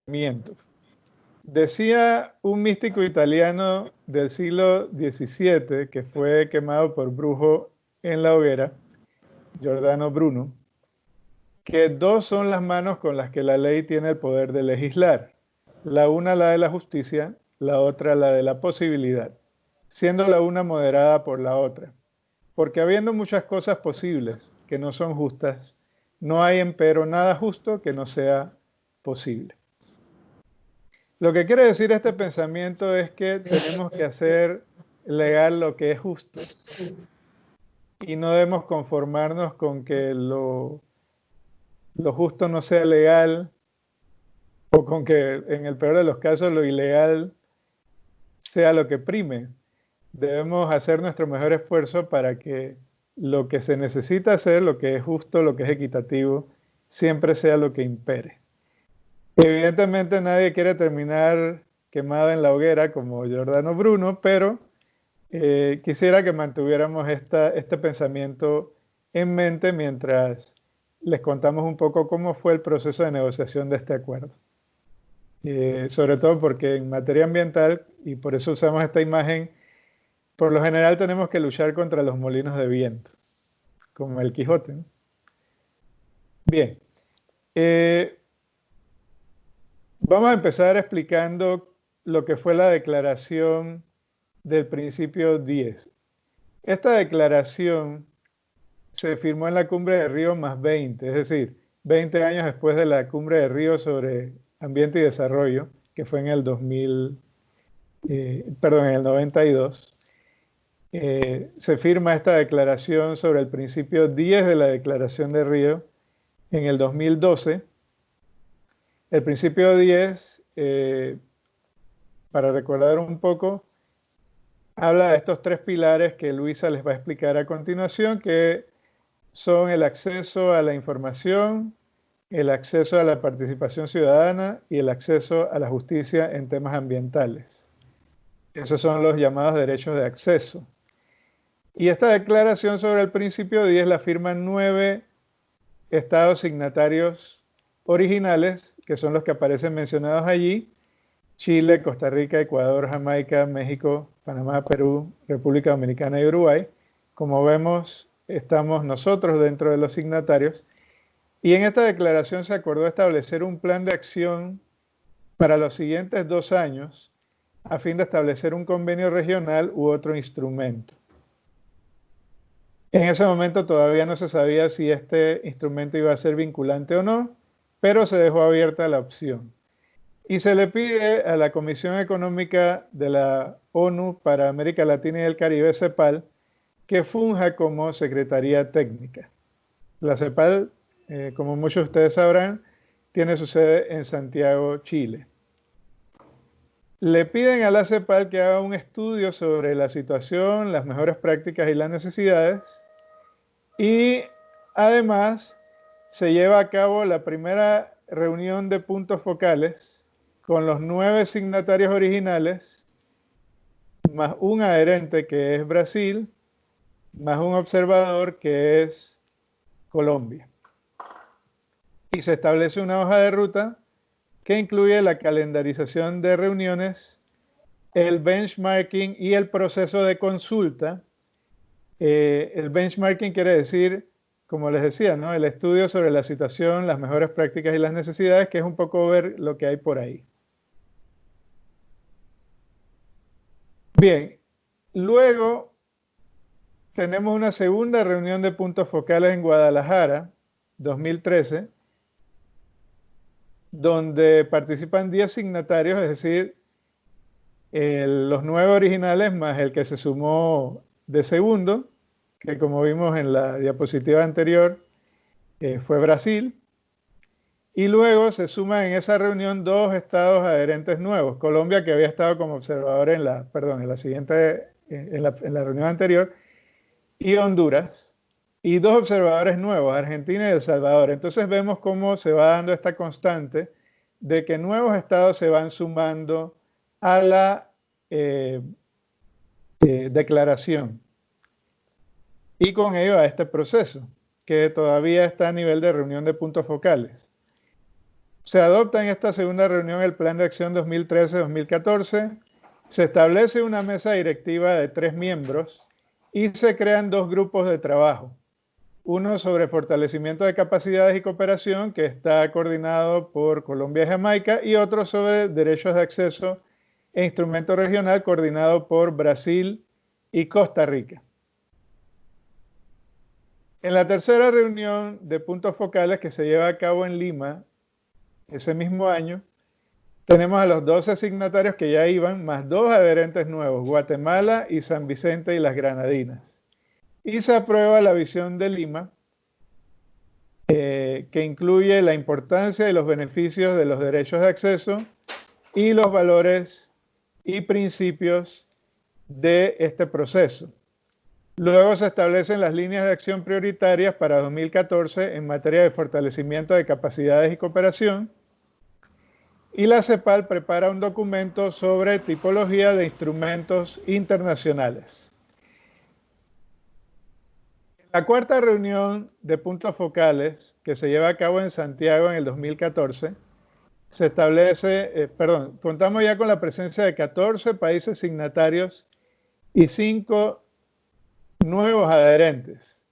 Miento. Decía un místico italiano del siglo XVII que fue quemado por brujo en la hoguera, Giordano Bruno, que dos son las manos con las que la ley tiene el poder de legislar. La una la de la justicia, la otra la de la posibilidad, siendo la una moderada por la otra. Porque habiendo muchas cosas posibles que no son justas, no hay empero nada justo que no sea posible. Lo que quiere decir este pensamiento es que tenemos que hacer legal lo que es justo y no debemos conformarnos con que lo justo no sea legal o con que en el peor de los casos lo ilegal sea lo que prime. Debemos hacer nuestro mejor esfuerzo para que lo que se necesita hacer, lo que es justo, lo que es equitativo, siempre sea lo que impere. Evidentemente nadie quiere terminar quemado en la hoguera como Giordano Bruno, pero quisiera que mantuviéramos este pensamiento en mente mientras les contamos un poco cómo fue el proceso de negociación de este acuerdo. Sobre todo porque en materia ambiental, y por eso usamos esta imagen, por lo general tenemos que luchar contra los molinos de viento, como el Quijote, ¿no? Bien, eh, vamos a empezar explicando lo que fue la declaración del principio 10. Esta declaración se firmó en la cumbre de Río +20, es decir, 20 años después de la cumbre de Río sobre ambiente y desarrollo, que fue en el 92. Se firma esta declaración sobre el principio 10 de la Declaración de Río en el 2012. El principio 10, para recordar un poco, habla de estos tres pilares que Luisa les va a explicar a continuación, que son el acceso a la información, el acceso a la participación ciudadana y el acceso a la justicia en temas ambientales. Esos son los llamados derechos de acceso. Y esta declaración sobre el principio 10 la firman 9 estados signatarios originales, que son los que aparecen mencionados allí: Chile, Costa Rica, Ecuador, Jamaica, México, Panamá, Perú, República Dominicana y Uruguay. Como vemos, estamos nosotros dentro de los signatarios. Y en esta declaración se acordó establecer un plan de acción para los siguientes 2 años a fin de establecer un convenio regional u otro instrumento. En ese momento todavía no se sabía si este instrumento iba a ser vinculante o no, pero se dejó abierta la opción. Y se le pide a la Comisión Económica de la ONU para América Latina y el Caribe, CEPAL, que funja como Secretaría Técnica. La CEPAL, como muchos de ustedes sabrán, tiene su sede en Santiago, Chile. Le piden a la CEPAL que haga un estudio sobre la situación, las mejores prácticas y las necesidades, y además se lleva a cabo la primera reunión de puntos focales con los 9 signatarios originales, más un adherente que es Brasil, más un observador que es Colombia. Y se establece una hoja de ruta que incluye la calendarización de reuniones, el benchmarking y el proceso de consulta. El benchmarking quiere decir, como les decía, ¿no?, el estudio sobre la situación, las mejores prácticas y las necesidades, que es un poco ver lo que hay por ahí. Bien, luego tenemos una segunda reunión de puntos focales en Guadalajara, 2013, donde participan 10 signatarios, es decir, los 9 originales más el que se sumó de segundo, que como vimos en la diapositiva anterior, fue Brasil. Y luego se suman en esa reunión 2 estados adherentes nuevos: Colombia, que había estado como observador en la reunión anterior, y Honduras, y 2 observadores nuevos, Argentina y El Salvador. Entonces vemos cómo se va dando esta constante de que nuevos estados se van sumando a la declaración, y con ello a este proceso, que todavía está a nivel de reunión de puntos focales. Se adopta en esta segunda reunión el Plan de Acción 2013-2014, se establece una mesa directiva de 3 miembros y se crean 2 grupos de trabajo. Uno sobre fortalecimiento de capacidades y cooperación, que está coordinado por Colombia y Jamaica, y otro sobre derechos de acceso e instrumento regional, coordinado por Brasil y Costa Rica. En la tercera reunión de puntos focales que se lleva a cabo en Lima ese mismo año, tenemos a los 12 signatarios que ya iban, más 2 adherentes nuevos, Guatemala y San Vicente y las Granadinas. Y se aprueba la visión de Lima, que incluye la importancia y los beneficios de los derechos de acceso y los valores y principios de este proceso. Luego se establecen las líneas de acción prioritarias para 2014 en materia de fortalecimiento de capacidades y cooperación. Y la CEPAL prepara un documento sobre tipología de instrumentos internacionales. En la cuarta reunión de puntos focales, que se lleva a cabo en Santiago en el 2014, se establece, contamos ya con la presencia de 14 países signatarios y 5 nuevos adherentes: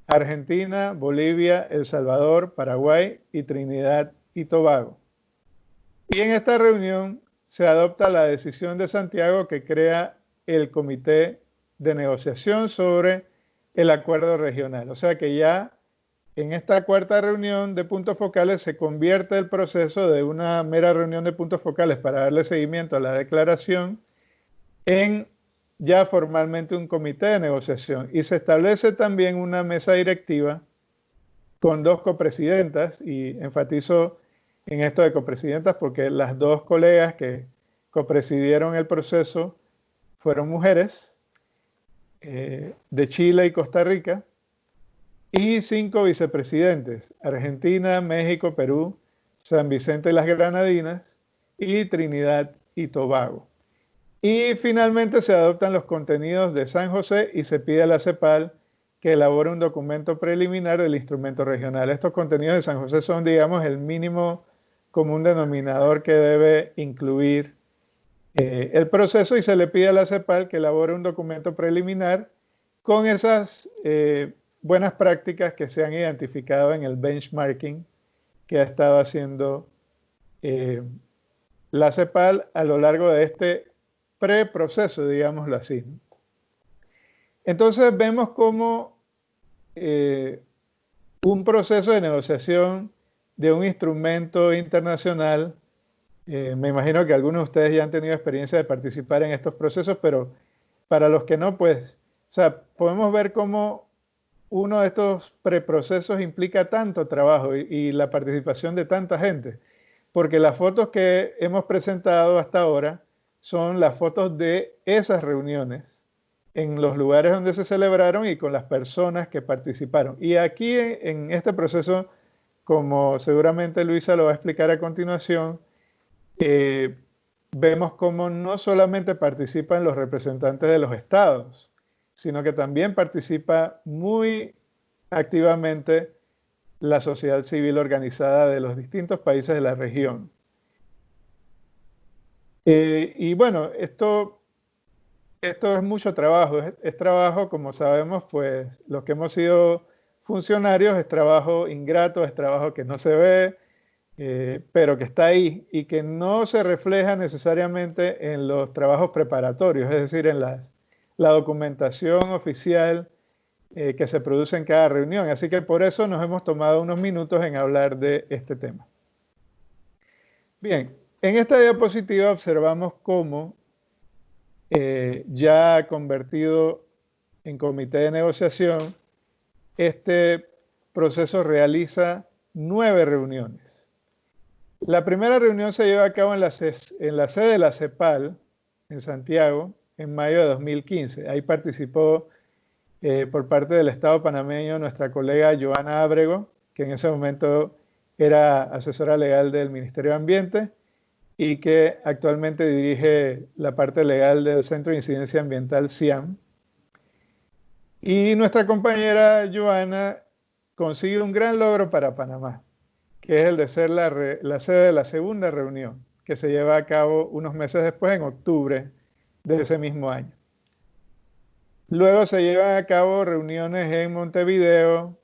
Argentina, Bolivia, El Salvador, Paraguay y Trinidad y Tobago. Y en esta reunión se adopta la decisión de Santiago, que crea el comité de negociación sobre el acuerdo regional. O sea que ya en esta cuarta reunión de puntos focales se convierte el proceso de una mera reunión de puntos focales para darle seguimiento a la declaración en ya formalmente un comité de negociación. Y se establece también una mesa directiva con 2 copresidentas, y enfatizo en esto de copresidentas porque las 2 colegas que copresidieron el proceso fueron mujeres, de Chile y Costa Rica, y 5 vicepresidentes: Argentina, México, Perú, San Vicente y las Granadinas y Trinidad y Tobago. Y finalmente se adoptan los contenidos de San José y se pide a la CEPAL que elabore un documento preliminar del instrumento regional. Estos contenidos de San José son, digamos, el mínimo común denominador que debe incluir el proceso, y se le pide a la CEPAL que elabore un documento preliminar con esas buenas prácticas que se han identificado en el benchmarking que ha estado haciendo la CEPAL a lo largo de este preproceso, digámoslo así. Entonces vemos cómo un proceso de negociación de un instrumento internacional, me imagino que algunos de ustedes ya han tenido experiencia de participar en estos procesos, pero para los que no, pues, o sea, podemos ver cómo uno de estos preprocesos implica tanto trabajo y la participación de tanta gente, porque las fotos que hemos presentado hasta ahora son las fotos de esas reuniones en los lugares donde se celebraron y con las personas que participaron. Y aquí en este proceso, como seguramente Luisa lo va a explicar a continuación, vemos cómo no solamente participan los representantes de los estados, sino que también participa muy activamente la sociedad civil organizada de los distintos países de la región. Y bueno, esto es mucho trabajo, es trabajo, como sabemos, pues los que hemos sido funcionarios, es trabajo ingrato, es trabajo que no se ve, pero que está ahí y que no se refleja necesariamente en los trabajos preparatorios, es decir, en la documentación oficial que se produce en cada reunión. Así que por eso nos hemos tomado unos minutos en hablar de este tema. Bien, en esta diapositiva observamos cómo ya convertido en comité de negociación, este proceso realiza 9 reuniones. La primera reunión se lleva a cabo en la sede de la CEPAL, en Santiago, en mayo de 2015. Ahí participó por parte del Estado panameño nuestra colega Joana Ábrego, que en ese momento era asesora legal del Ministerio de Ambiente y que actualmente dirige la parte legal del Centro de Incidencia Ambiental CIAM. Y nuestra compañera Joana consigue un gran logro para Panamá. que es el de ser la sede de la segunda reunión, que se lleva a cabo unos meses después, en octubre de ese mismo año. Luego se llevan a cabo reuniones en Montevideo,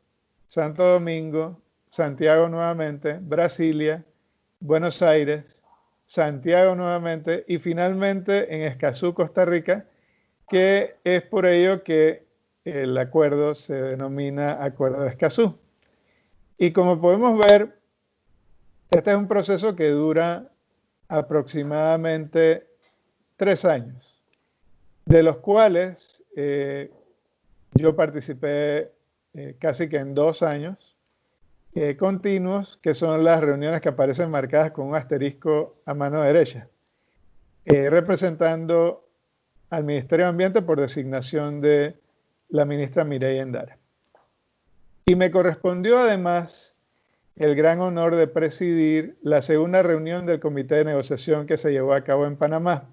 Santo Domingo, Santiago nuevamente, Brasilia, Buenos Aires, Santiago nuevamente y finalmente en Escazú, Costa Rica, que es por ello que el acuerdo se denomina Acuerdo de Escazú. Y como podemos ver, este es un proceso que dura aproximadamente 3 años, de los cuales yo participé casi que en 2 años continuos, que son las reuniones que aparecen marcadas con un asterisco a mano derecha, representando al Ministerio de Ambiente por designación de la ministra Mireya Endara. Y me correspondió además el gran honor de presidir la segunda reunión del comité de negociación que se llevó a cabo en Panamá.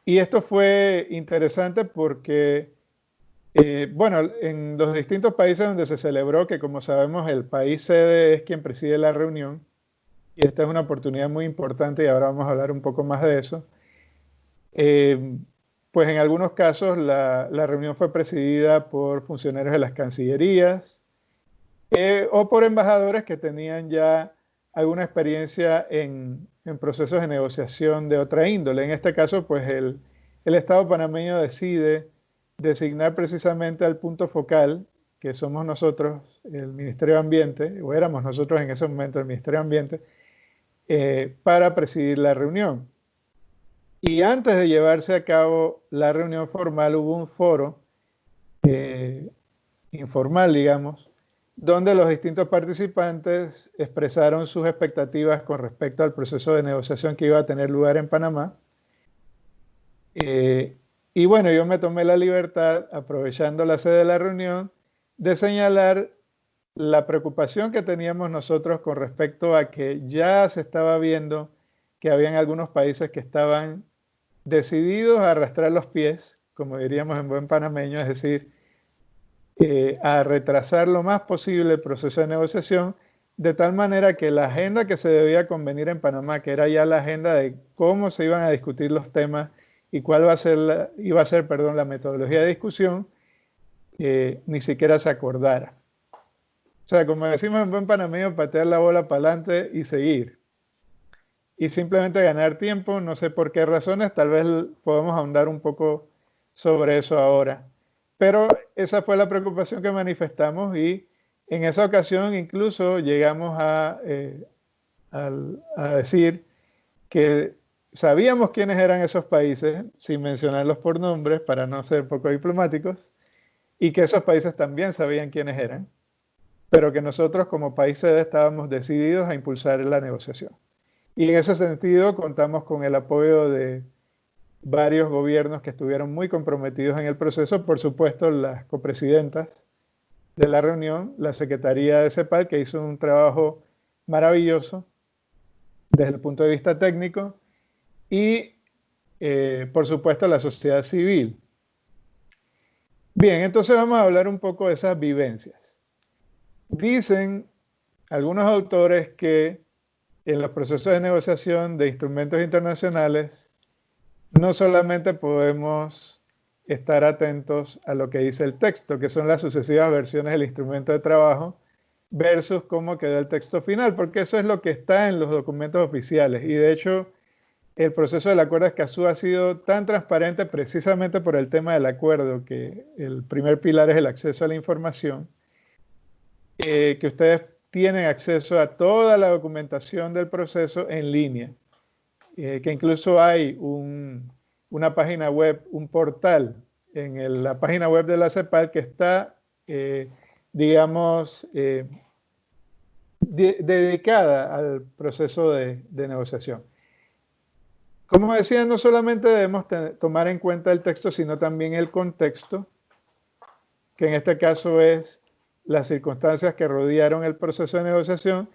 Y esto fue interesante porque, bueno, en los distintos países donde se celebró, que como sabemos el país sede es quien preside la reunión, y esta es una oportunidad muy importante y ahora vamos a hablar un poco más de eso, pues en algunos casos la reunión fue presidida por funcionarios de las cancillerías o por embajadores que tenían ya alguna experiencia en procesos de negociación de otra índole. En este caso, pues el Estado panameño decide designar precisamente al punto focal, que somos nosotros, el Ministerio de Ambiente, o éramos nosotros en ese momento el Ministerio de Ambiente, para presidir la reunión. Y antes de llevarse a cabo la reunión formal, hubo un foro informal, digamos, donde los distintos participantes expresaron sus expectativas con respecto al proceso de negociación que iba a tener lugar en Panamá. Y bueno, yo me tomé la libertad, aprovechando la sede de la reunión, de señalar la preocupación que teníamos nosotros con respecto a que ya se estaba viendo que habían algunos países que estaban decididos a arrastrar los pies, como diríamos en buen panameño, es decir, a retrasar lo más posible el proceso de negociación, de tal manera que la agenda que se debía convenir en Panamá, que era ya la agenda de cómo se iban a discutir los temas y cuál iba a ser la metodología de discusión, ni siquiera se acordara. O sea, como decimos en buen panameño, patear la bola para adelante y seguir. Y simplemente ganar tiempo, no sé por qué razones, tal vez podemos ahondar un poco sobre eso ahora. Pero esa fue la preocupación que manifestamos y en esa ocasión incluso llegamos a decir que sabíamos quiénes eran esos países, sin mencionarlos por nombres para no ser poco diplomáticos, y que esos países también sabían quiénes eran, pero que nosotros como país sede estábamos decididos a impulsar la negociación. Y en ese sentido contamos con el apoyo de varios gobiernos que estuvieron muy comprometidos en el proceso, por supuesto las copresidentas de la reunión, la Secretaría de CEPAL, que hizo un trabajo maravilloso desde el punto de vista técnico, y por supuesto la sociedad civil. Bien, entonces vamos a hablar un poco de esas vivencias. Dicen algunos autores que en los procesos de negociación de instrumentos internacionales no solamente podemos estar atentos a lo que dice el texto, que son las sucesivas versiones del instrumento de trabajo, versus cómo queda el texto final, porque eso es lo que está en los documentos oficiales. Y de hecho, el proceso del Acuerdo de Escazú ha sido tan transparente precisamente por el tema del acuerdo, que el primer pilar es el acceso a la información, que ustedes tienen acceso a toda la documentación del proceso en línea, que incluso hay una página web, un portal en la página web de la CEPAL que está, digamos, dedicada al proceso de negociación. Como decía, no solamente debemos tomar en cuenta el texto, sino también el contexto, que en este caso es las circunstancias que rodearon el proceso de negociación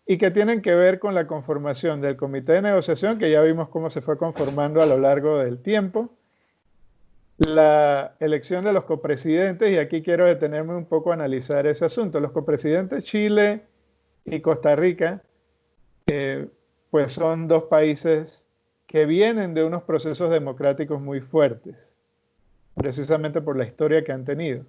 y que tienen que ver con la conformación del comité de negociación, que ya vimos cómo se fue conformando a lo largo del tiempo, la elección de los copresidentes, y aquí quiero detenerme un poco a analizar ese asunto. Los copresidentes Chile y Costa Rica, pues son dos países que vienen de unos procesos democráticos muy fuertes, precisamente por la historia que han tenido.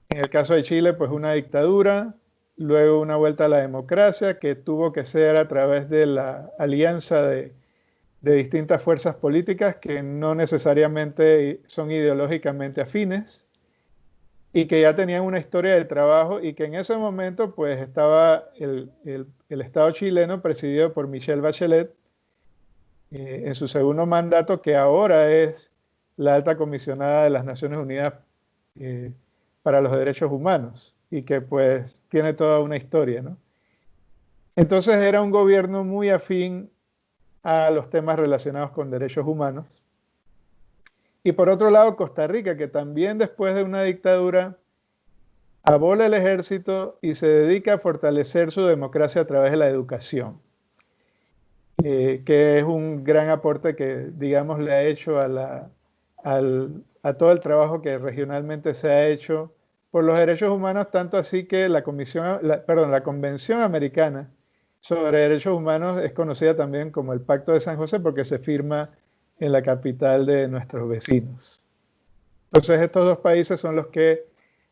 En el caso de Chile, pues una dictadura, luego una vuelta a la democracia que tuvo que ser a través de la alianza de distintas fuerzas políticas que no necesariamente son ideológicamente afines y que ya tenían una historia de trabajo y que en ese momento pues estaba el Estado chileno presidido por Michelle Bachelet en su segundo mandato, que ahora es la alta comisionada de las Naciones Unidas eh, para los Derechos Humanos y que pues tiene toda una historia, ¿no? Entonces era un gobierno muy afín a los temas relacionados con derechos humanos. Y por otro lado, Costa Rica, que también después de una dictadura abola el ejército y se dedica a fortalecer su democracia a través de la educación, que es un gran aporte que, digamos, le ha hecho a todo el trabajo que regionalmente se ha hecho por los derechos humanos, tanto así que la Convención Americana sobre Derechos Humanos es conocida también como el Pacto de San José porque se firma en la capital de nuestros vecinos. Entonces estos dos países son los que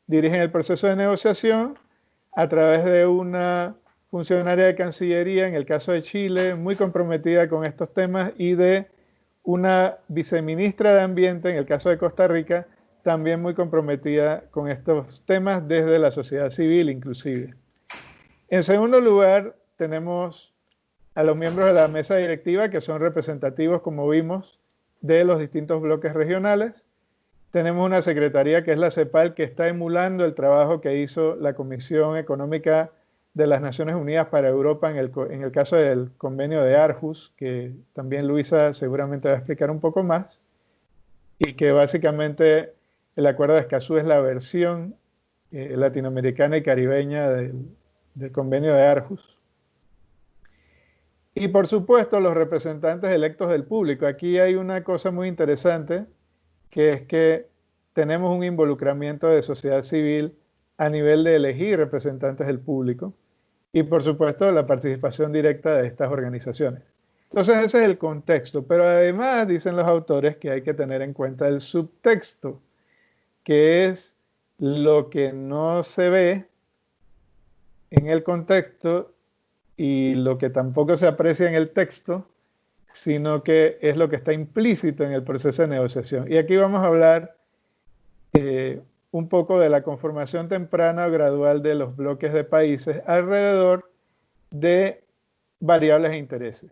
dirigen el proceso de negociación a través de una funcionaria de Cancillería, en el caso de Chile, muy comprometida con estos temas, y de una viceministra de Ambiente, en el caso de Costa Rica, también muy comprometida con estos temas desde la sociedad civil inclusive. En segundo lugar, tenemos a los miembros de la mesa directiva que son representativos, como vimos, de los distintos bloques regionales. Tenemos una secretaría que es la CEPAL, que está emulando el trabajo que hizo la Comisión Económica de las Naciones Unidas para Europa en el caso del convenio de Aarhus, que también Luisa seguramente va a explicar un poco más, y que básicamente el Acuerdo de Escazú es la versión latinoamericana y caribeña del convenio de Aarhus. Y por supuesto los representantes electos del público. Aquí hay una cosa muy interesante, que es que tenemos un involucramiento de sociedad civil a nivel de elegir representantes del público y por supuesto la participación directa de estas organizaciones. Entonces ese es el contexto, pero además dicen los autores que hay que tener en cuenta el subtexto, que es lo que no se ve en el contexto y lo que tampoco se aprecia en el texto, sino que es lo que está implícito en el proceso de negociación. Y aquí vamos a hablar un poco de la conformación temprana o gradual de los bloques de países alrededor de variables e intereses.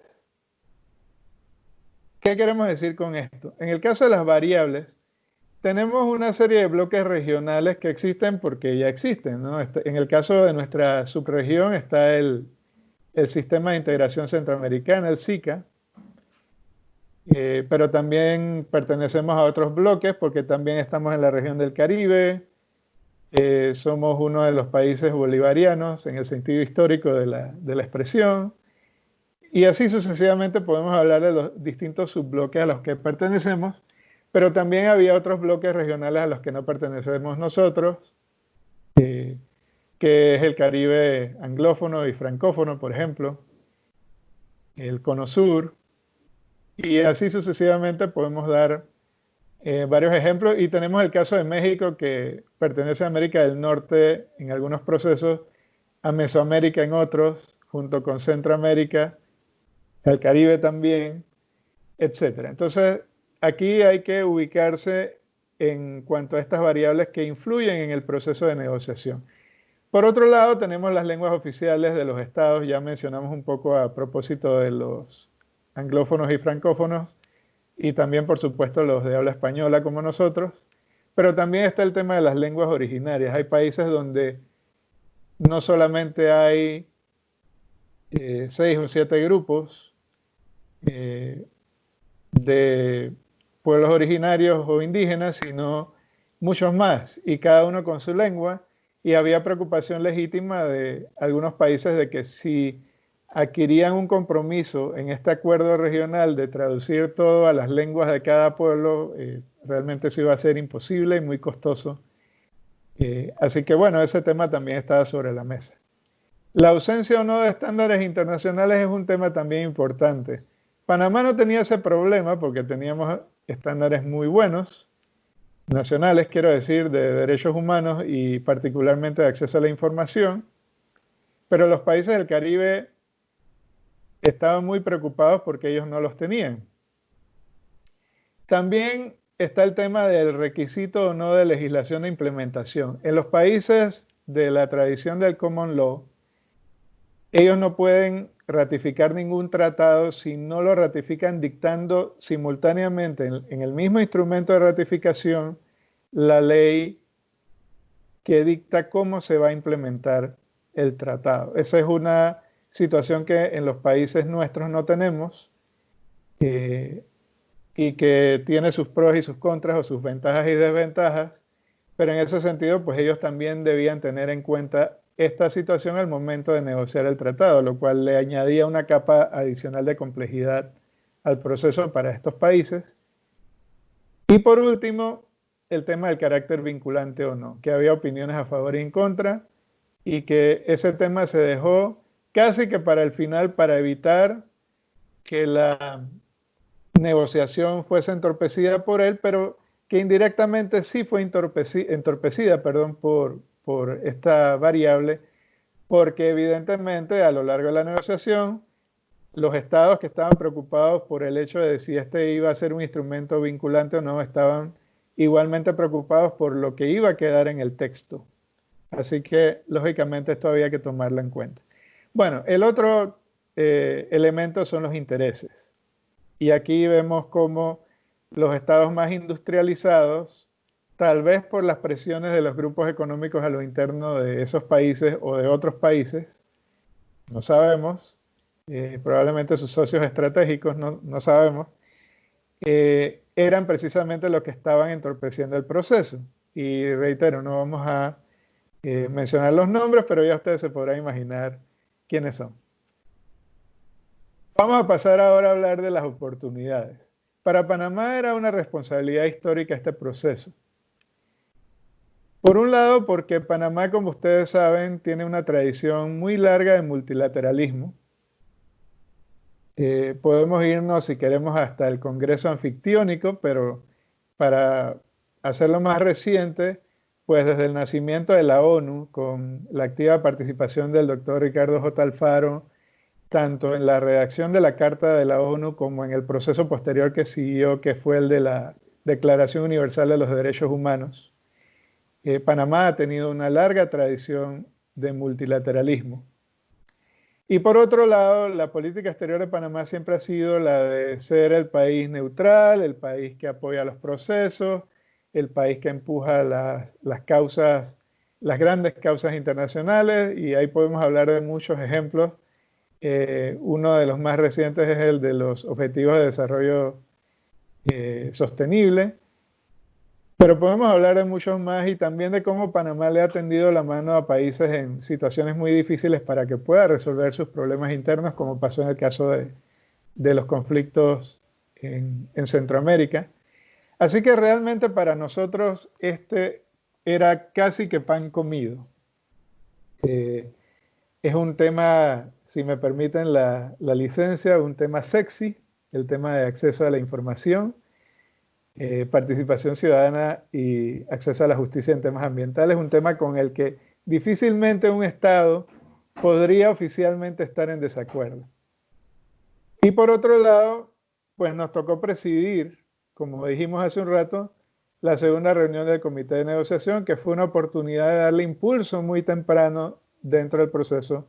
¿Qué queremos decir con esto? En el caso de las variables, tenemos una serie de bloques regionales que existen porque ya existen, ¿no? En el caso de nuestra subregión está el Sistema de Integración Centroamericana, el SICA, pero también pertenecemos a otros bloques porque también estamos en la región del Caribe, somos uno de los países bolivarianos en el sentido histórico de la expresión, y así sucesivamente podemos hablar de los distintos subbloques a los que pertenecemos, pero también había otros bloques regionales a los que no pertenecemos nosotros, que es el Caribe anglófono y francófono, por ejemplo, el Cono Sur, y así sucesivamente podemos dar varios ejemplos. Y tenemos el caso de México, que pertenece a América del Norte en algunos procesos, a Mesoamérica en otros, junto con Centroamérica, al Caribe también, etc. Entonces, aquí hay que ubicarse en cuanto a estas variables que influyen en el proceso de negociación. Por otro lado, tenemos las lenguas oficiales de los estados, ya mencionamos un poco a propósito de los anglófonos y francófonos, y también, por supuesto, los de habla española como nosotros, pero también está el tema de las lenguas originarias. Hay países donde no solamente hay 6 o 7 grupos de pueblos originarios o indígenas, sino muchos más, y cada uno con su lengua, y había preocupación legítima de algunos países de que si adquirían un compromiso en este acuerdo regional de traducir todo a las lenguas de cada pueblo, realmente eso iba a ser imposible y muy costoso. Así que bueno, ese tema también estaba sobre la mesa. La ausencia o no de estándares internacionales es un tema también importante. Panamá no tenía ese problema porque teníamos estándares muy buenos, nacionales, quiero decir, de derechos humanos y particularmente de acceso a la información, pero los países del Caribe estaban muy preocupados porque ellos no los tenían. También está el tema del requisito o no de legislación de implementación. En los países de la tradición del common law, ellos no pueden ratificar ningún tratado si no lo ratifican dictando simultáneamente en el mismo instrumento de ratificación la ley que dicta cómo se va a implementar el tratado. Esa es una situación que en los países nuestros no tenemos y que tiene sus pros y sus contras o sus ventajas y desventajas, pero en ese sentido pues ellos también debían tener en cuenta esta situación al momento de negociar el tratado, lo cual le añadía una capa adicional de complejidad al proceso para estos países. Y por último, el tema del carácter vinculante o no, que había opiniones a favor y en contra, y que ese tema se dejó casi que para el final para evitar que la negociación fuese entorpecida por él, pero que indirectamente sí fue entorpecida, perdón, por esta variable, porque evidentemente a lo largo de la negociación, los estados que estaban preocupados por el hecho de si este iba a ser un instrumento vinculante o no, estaban igualmente preocupados por lo que iba a quedar en el texto. Así que, lógicamente, esto había que tomarlo en cuenta. Bueno, el otro elemento son los intereses. Y aquí vemos cómo los estados más industrializados, tal vez por las presiones de los grupos económicos a lo interno de esos países o de otros países, no sabemos, probablemente sus socios estratégicos, no sabemos, eran precisamente los que estaban entorpeciendo el proceso. Y reitero, no vamos a mencionar los nombres, pero ya ustedes se podrán imaginar quiénes son. Vamos a pasar ahora a hablar de las oportunidades. Para Panamá era una responsabilidad histórica este proceso. Por un lado, porque Panamá, como ustedes saben, tiene una tradición muy larga de multilateralismo. Podemos irnos, si queremos, hasta el Congreso Anfictiónico, pero para hacerlo más reciente, pues desde el nacimiento de la ONU, con la activa participación del doctor Ricardo J. Alfaro, tanto en la redacción de la Carta de la ONU como en el proceso posterior que siguió, que fue el de la Declaración Universal de los Derechos Humanos. Panamá ha tenido una larga tradición de multilateralismo. Y por otro lado, la política exterior de Panamá siempre ha sido la de ser el país neutral, el país que apoya los procesos, el país que empuja las causas, las grandes causas internacionales, y ahí podemos hablar de muchos ejemplos. Uno de los más recientes es el de los Objetivos de Desarrollo Sostenible, pero podemos hablar de muchos más y también de cómo Panamá le ha tendido la mano a países en situaciones muy difíciles para que pueda resolver sus problemas internos, como pasó en el caso de los conflictos en Centroamérica. Así que realmente para nosotros este era casi que pan comido. Es un tema, si me permiten la licencia, un tema sexy, el tema de acceso a la información, participación ciudadana y acceso a la justicia en temas ambientales, un tema con el que difícilmente un Estado podría oficialmente estar en desacuerdo. Y por otro lado, pues nos tocó presidir, como dijimos hace un rato, la segunda reunión del comité de negociación, que fue una oportunidad de darle impulso muy temprano dentro del proceso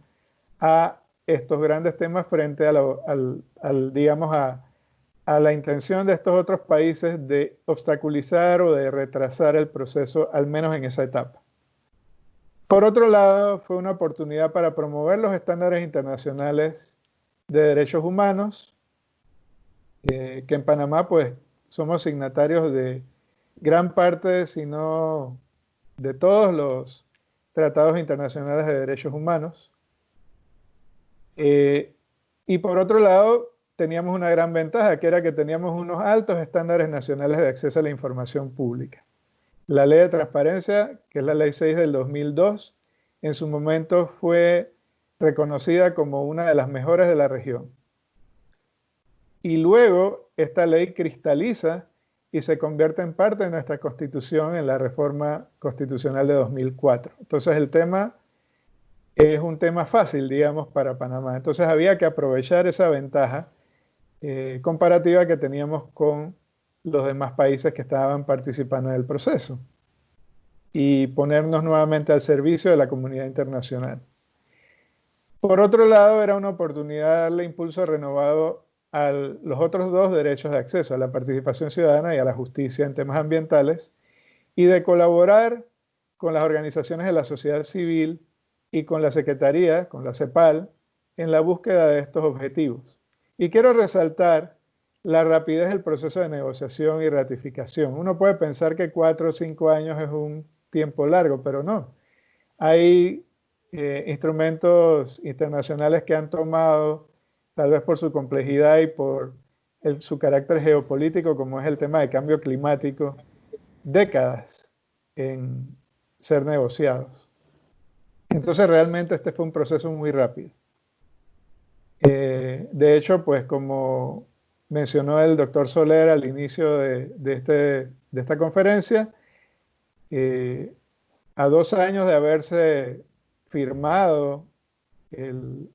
a estos grandes temas frente a digamos, a la intención de estos otros países de obstaculizar o de retrasar el proceso, al menos en esa etapa. Por otro lado, fue una oportunidad para promover los estándares internacionales de derechos humanos, que en Panamá pues somos signatarios de gran parte, si no de todos los tratados internacionales de derechos humanos. Y por otro lado, teníamos una gran ventaja, que era que teníamos unos altos estándares nacionales de acceso a la información pública. La Ley de Transparencia, que es la Ley 6 del 2002, en su momento fue reconocida como una de las mejores de la región. Y luego esta ley cristaliza y se convierte en parte de nuestra Constitución en la reforma constitucional de 2004. Entonces el tema es un tema fácil, digamos, para Panamá. Entonces había que aprovechar esa ventaja comparativa que teníamos con los demás países que estaban participando en el proceso y ponernos nuevamente al servicio de la comunidad internacional. Por otro lado, era una oportunidad de darle impulso renovado a los otros dos derechos de acceso, a la participación ciudadana y a la justicia en temas ambientales, y de colaborar con las organizaciones de la sociedad civil y con la Secretaría, con la CEPAL, en la búsqueda de estos objetivos. Y quiero resaltar la rapidez del proceso de negociación y ratificación. Uno puede pensar que 4 o 5 años es un tiempo largo, pero no. Hay instrumentos internacionales que han tomado, tal vez por su complejidad y por su carácter geopolítico, como es el tema de cambio climático, décadas en ser negociados. Entonces realmente este fue un proceso muy rápido. De hecho, pues como mencionó el doctor Soler al inicio de esta conferencia, a 2 años de haberse firmado el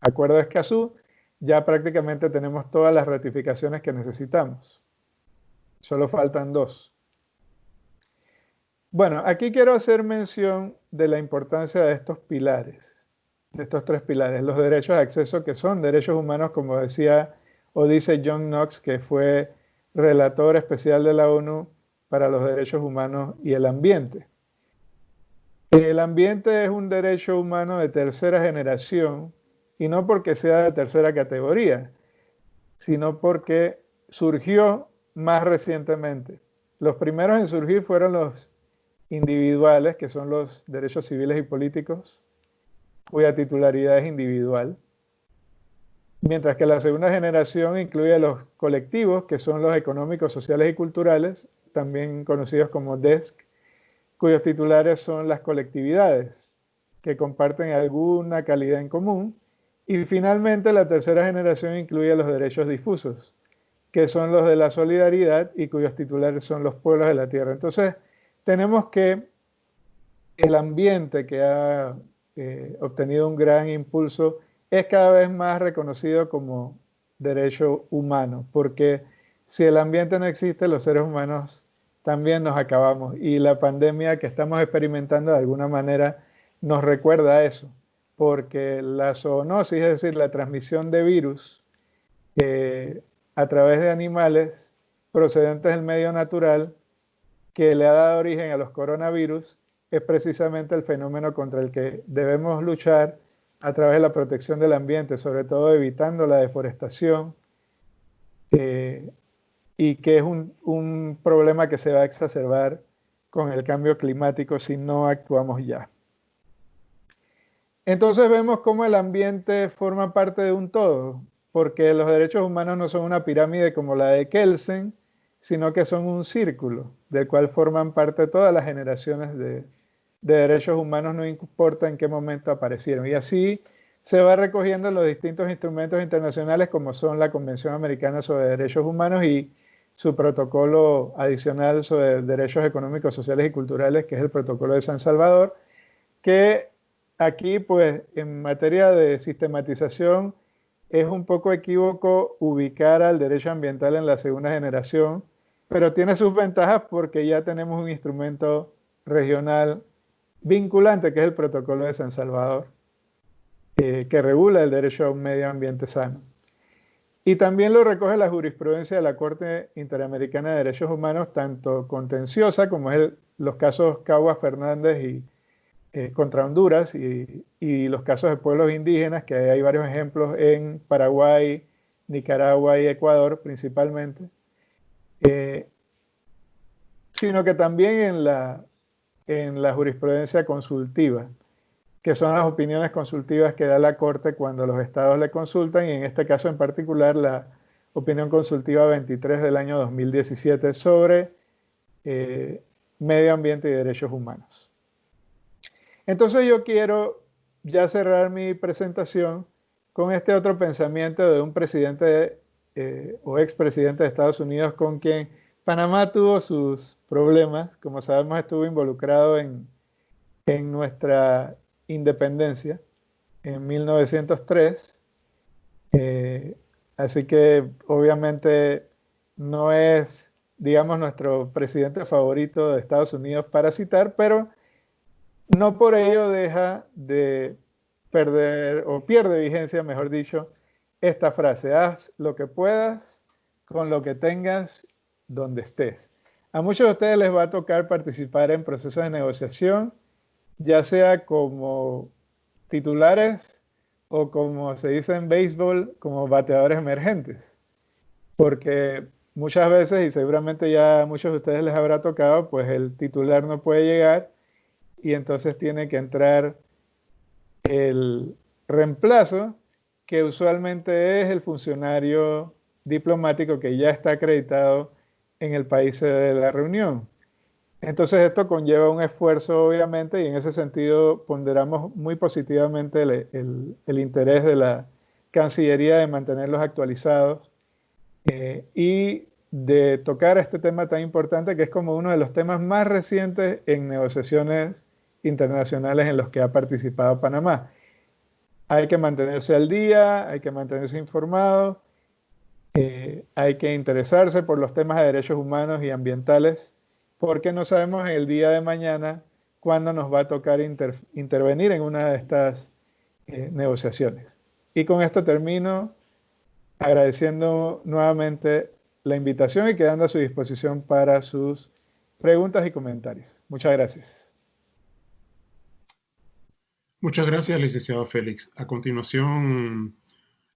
Acuerdo de Escazú, ya prácticamente tenemos todas las ratificaciones que necesitamos. Solo faltan 2. Bueno, aquí quiero hacer mención de la importancia de estos pilares, de estos 3 pilares. Los derechos de acceso, que son derechos humanos, como decía o dice John Knox, que fue relator especial de la ONU para los derechos humanos y el ambiente. El ambiente es un derecho humano de tercera generación, y no porque sea de tercera categoría, sino porque surgió más recientemente. Los primeros en surgir fueron los individuales, que son los derechos civiles y políticos, cuya titularidad es individual, mientras que la segunda generación incluye a los colectivos, que son los económicos, sociales y culturales, también conocidos como DESC, cuyos titulares son las colectividades, que comparten alguna calidad en común. Y finalmente la tercera generación incluye los derechos difusos, que son los de la solidaridad y cuyos titulares son los pueblos de la tierra. Entonces, tenemos que el ambiente, que ha obtenido un gran impulso, es cada vez más reconocido como derecho humano, porque si el ambiente no existe, los seres humanos también nos acabamos. Y la pandemia que estamos experimentando de alguna manera nos recuerda eso, porque la zoonosis, es decir, la transmisión de virus a través de animales procedentes del medio natural, que le ha dado origen a los coronavirus, es precisamente el fenómeno contra el que debemos luchar a través de la protección del ambiente, sobre todo evitando la deforestación, y que es un problema que se va a exacerbar con el cambio climático si no actuamos ya. Entonces vemos cómo el ambiente forma parte de un todo, porque los derechos humanos no son una pirámide como la de Kelsen, sino que son un círculo del cual forman parte todas las generaciones de derechos humanos, no importa en qué momento aparecieron. Y así se va recogiendo los distintos instrumentos internacionales, como son la Convención Americana sobre Derechos Humanos y su protocolo adicional sobre derechos económicos, sociales y culturales, que es el Protocolo de San Salvador, que aquí, pues, en materia de sistematización, es un poco equívoco ubicar al derecho ambiental en la segunda generación, pero tiene sus ventajas porque ya tenemos un instrumento regional vinculante, que es el Protocolo de San Salvador, que regula el derecho a un medio ambiente sano. Y también lo recoge la jurisprudencia de la Corte Interamericana de Derechos Humanos, tanto contenciosa como es los casos Caguas Fernández y contra Honduras, y los casos de pueblos indígenas, que hay varios ejemplos en Paraguay, Nicaragua y Ecuador principalmente, sino que también en la jurisprudencia consultiva. que son las opiniones consultivas que da la Corte cuando los estados le consultan, y en este caso en particular la opinión consultiva 23 del año 2017 sobre medio ambiente y derechos humanos. Entonces yo quiero ya cerrar mi presentación con este otro pensamiento de un presidente o expresidente de Estados Unidos con quien Panamá tuvo sus problemas. Como sabemos, estuvo involucrado en nuestra independencia en 1903. Así que obviamente no es, digamos, nuestro presidente favorito de Estados Unidos para citar, pero no por ello deja de perder, o pierde vigencia, mejor dicho, esta frase: haz lo que puedas con lo que tengas donde estés. A muchos de ustedes les va a tocar participar en procesos de negociación, ya sea como titulares o, como se dice en béisbol, como bateadores emergentes. Porque muchas veces, y seguramente ya a muchos de ustedes les habrá tocado, pues el titular no puede llegar y entonces tiene que entrar el reemplazo, que usualmente es el funcionario diplomático que ya está acreditado en el país de la reunión. Entonces esto conlleva un esfuerzo, obviamente, y en ese sentido ponderamos muy positivamente el interés de la Cancillería de mantenerlos actualizados y de tocar este tema tan importante, que es como uno de los temas más recientes en negociaciones internacionales en los que ha participado Panamá. Hay que mantenerse al día, hay que mantenerse informado, hay que interesarse por los temas de derechos humanos y ambientales, porque no sabemos el día de mañana cuándo nos va a tocar intervenir en una de estas negociaciones. Y con esto termino agradeciendo nuevamente la invitación y quedando a su disposición para sus preguntas y comentarios. Muchas gracias. Muchas gracias, licenciado Félix. A continuación,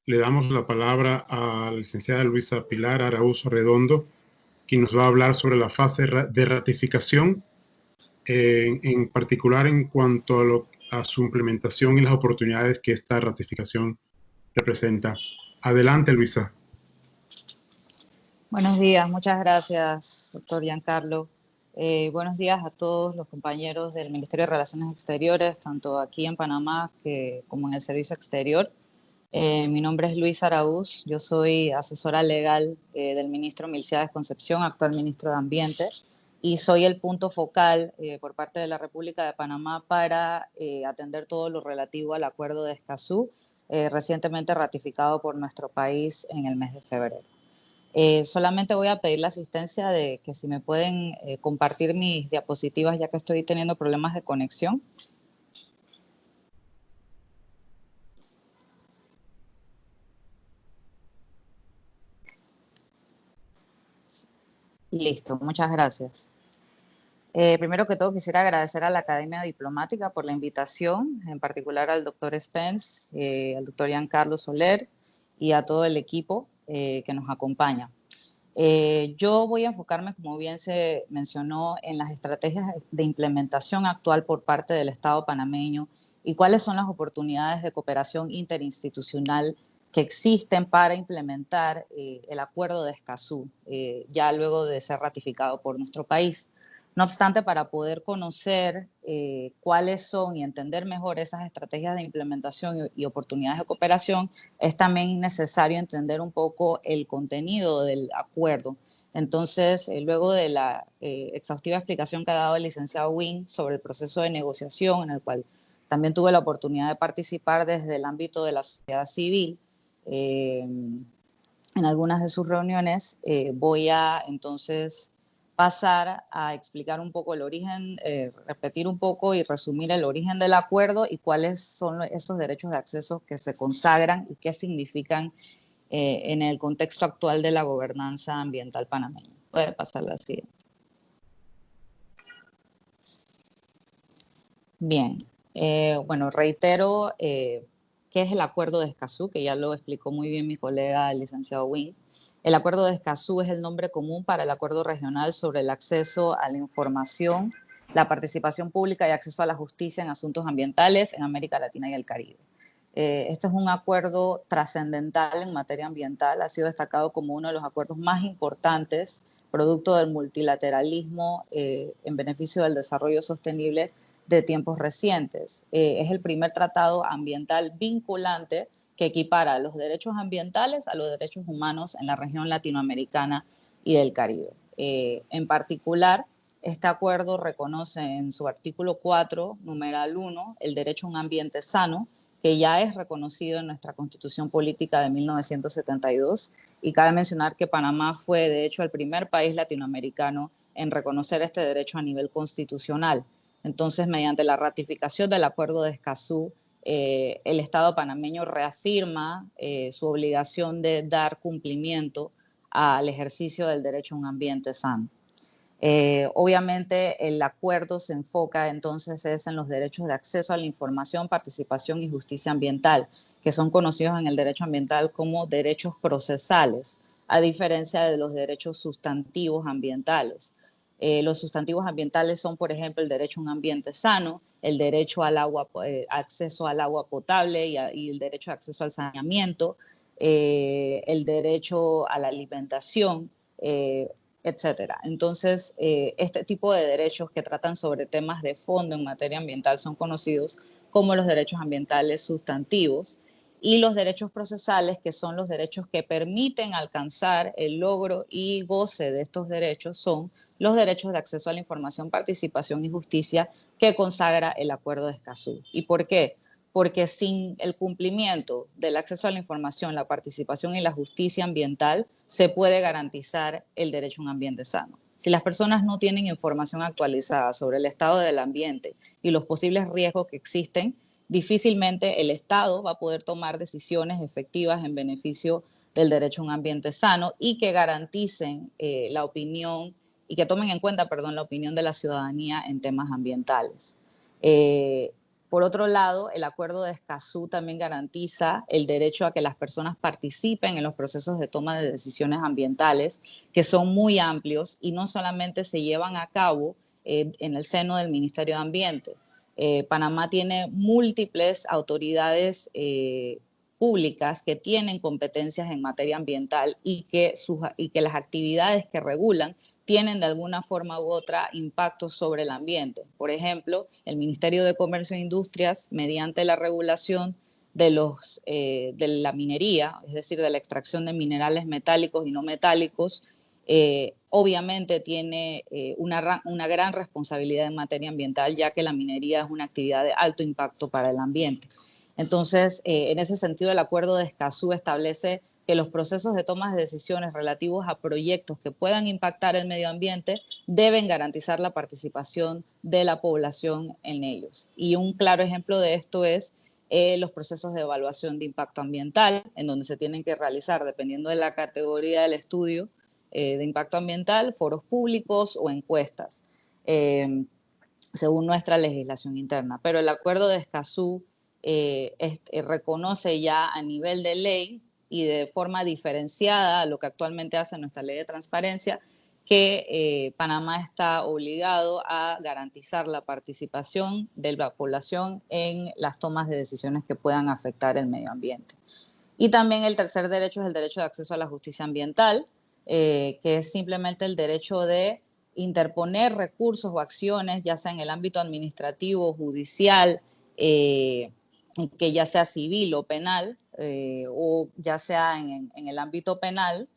le damos la palabra a la licenciada Luisa Pilar Araújo Redondo, quien nos va a hablar sobre la fase de ratificación, en particular en cuanto a su implementación y las oportunidades que esta ratificación representa. Adelante, Luisa. Buenos días, muchas gracias, doctor Giancarlo. Buenos días a todos los compañeros del Ministerio de Relaciones Exteriores, tanto aquí en Panamá como en el Servicio Exterior. Mi nombre es Luisa Araúz, yo soy asesora legal del ministro Milciades Concepción, actual ministro de Ambiente, y soy el punto focal por parte de la República de Panamá para atender todo lo relativo al Acuerdo de Escazú, recientemente ratificado por nuestro país en el mes de febrero. Solamente voy a pedir la asistencia de que si me pueden compartir mis diapositivas, ya que estoy teniendo problemas de conexión. Listo, muchas gracias. Primero que todo quisiera agradecer a la Academia Diplomática por la invitación, en particular al doctor Spence, al doctor Giancarlo Soler y a todo el equipo que nos acompaña. Yo voy a enfocarme, como bien se mencionó, en las estrategias de implementación actual por parte del Estado panameño y cuáles son las oportunidades de cooperación interinstitucional que existen para implementar el Acuerdo de Escazú, ya luego de ser ratificado por nuestro país. No obstante, para poder conocer cuáles son y entender mejor esas estrategias de implementación y oportunidades de cooperación, es también necesario entender un poco el contenido del acuerdo. Entonces, luego de la exhaustiva explicación que ha dado el licenciado Wynn sobre el proceso de negociación, en el cual también tuve la oportunidad de participar desde el ámbito de la sociedad civil, en algunas de sus reuniones, voy a entonces pasar a explicar un poco el origen, repetir un poco y resumir el origen del acuerdo y cuáles son esos derechos de acceso que se consagran y qué significan en el contexto actual de la gobernanza ambiental panameña. Puede pasar la siguiente. Bien, bueno, reitero qué es el Acuerdo de Escazú, que ya lo explicó muy bien mi colega, el licenciado Wynn. El Acuerdo de Escazú es el nombre común para el Acuerdo Regional sobre el acceso a la información la participación pública y acceso a la justicia en asuntos ambientales en América Latina y el Caribe. Este es un acuerdo trascendental en materia ambiental, ha sido destacado como uno de los acuerdos más importantes, producto del multilateralismo en beneficio del desarrollo sostenible de tiempos recientes. Es el primer tratado ambiental vinculante que equipara los derechos ambientales a los derechos humanos en la región latinoamericana y del Caribe. En particular, este acuerdo reconoce en su artículo 4, numeral 1, el derecho a un ambiente sano, que ya es reconocido en nuestra Constitución Política de 1972, y cabe mencionar que Panamá fue, de hecho, el primer país latinoamericano en reconocer este derecho a nivel constitucional. Entonces, mediante la ratificación del Acuerdo de Escazú, el Estado panameño reafirma su obligación de dar cumplimiento al ejercicio del derecho a un ambiente sano. Obviamente el acuerdo se enfoca entonces en los derechos de acceso a la información, participación y justicia ambiental, que son conocidos en el derecho ambiental como derechos procesales, a diferencia de los derechos sustantivos ambientales. Los sustantivos ambientales son, por ejemplo, el derecho a un ambiente sano, el derecho al agua, acceso al agua potable y el derecho de acceso al saneamiento, el derecho a la alimentación, etcétera. Entonces, este tipo de derechos que tratan sobre temas de fondo en materia ambiental son conocidos como los derechos ambientales sustantivos, y los derechos procesales, que son los derechos que permiten alcanzar el logro y goce de estos derechos, son los derechos de acceso a la información, participación y justicia que consagra el Acuerdo de Escazú. ¿Y por qué? Porque sin el cumplimiento del acceso a la información, la participación y la justicia ambiental, se puede garantizar el derecho a un ambiente sano. Si las personas no tienen información actualizada sobre el estado del ambiente y los posibles riesgos que existen, difícilmente el Estado va a poder tomar decisiones efectivas en beneficio del derecho a un ambiente sano y que garanticen la opinión y que tomen en cuenta, perdón, la opinión de la ciudadanía en temas ambientales. Por otro lado, el Acuerdo de Escazú también garantiza el derecho a que las personas participen en los procesos de toma de decisiones ambientales, que son muy amplios y no solamente se llevan a cabo en el seno del Ministerio de Ambiente. Panamá tiene múltiples autoridades públicas que tienen competencias en materia ambiental y que las actividades que regulan tienen de alguna forma u otra impacto sobre el ambiente. Por ejemplo, el Ministerio de Comercio e Industrias, mediante la regulación de la minería, es decir, de la extracción de minerales metálicos y no metálicos, obviamente tiene una gran responsabilidad en materia ambiental, ya que la minería es una actividad de alto impacto para el ambiente. Entonces, en ese sentido, el Acuerdo de Escazú establece que los procesos de toma de decisiones relativos a proyectos que puedan impactar el medio ambiente deben garantizar la participación de la población en ellos. Y un claro ejemplo de esto es los procesos de evaluación de impacto ambiental, en donde se tienen que realizar, dependiendo de la categoría del estudio de impacto ambiental, foros públicos o encuestas, según nuestra legislación interna. Pero el Acuerdo de Escazú reconoce ya a nivel de ley y de forma diferenciada a lo que actualmente hace nuestra ley de transparencia, que Panamá está obligado a garantizar la participación de la población en las tomas de decisiones que puedan afectar el medio ambiente. Y también el tercer derecho es el derecho de acceso a la justicia ambiental, que es simplemente el derecho de interponer recursos o acciones, ya sea en el ámbito administrativo, judicial, que ya sea civil o penal, o ya sea en el ámbito penal,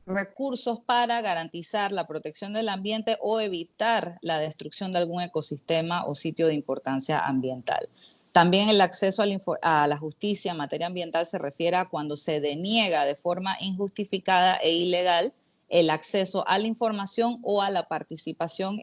recursos para garantizar la protección del ambiente o evitar la destrucción de algún ecosistema o sitio de importancia ambiental. También el acceso a la justicia en materia ambiental se refiere a cuando se deniega de forma injustificada e ilegal el acceso a la información o a la participación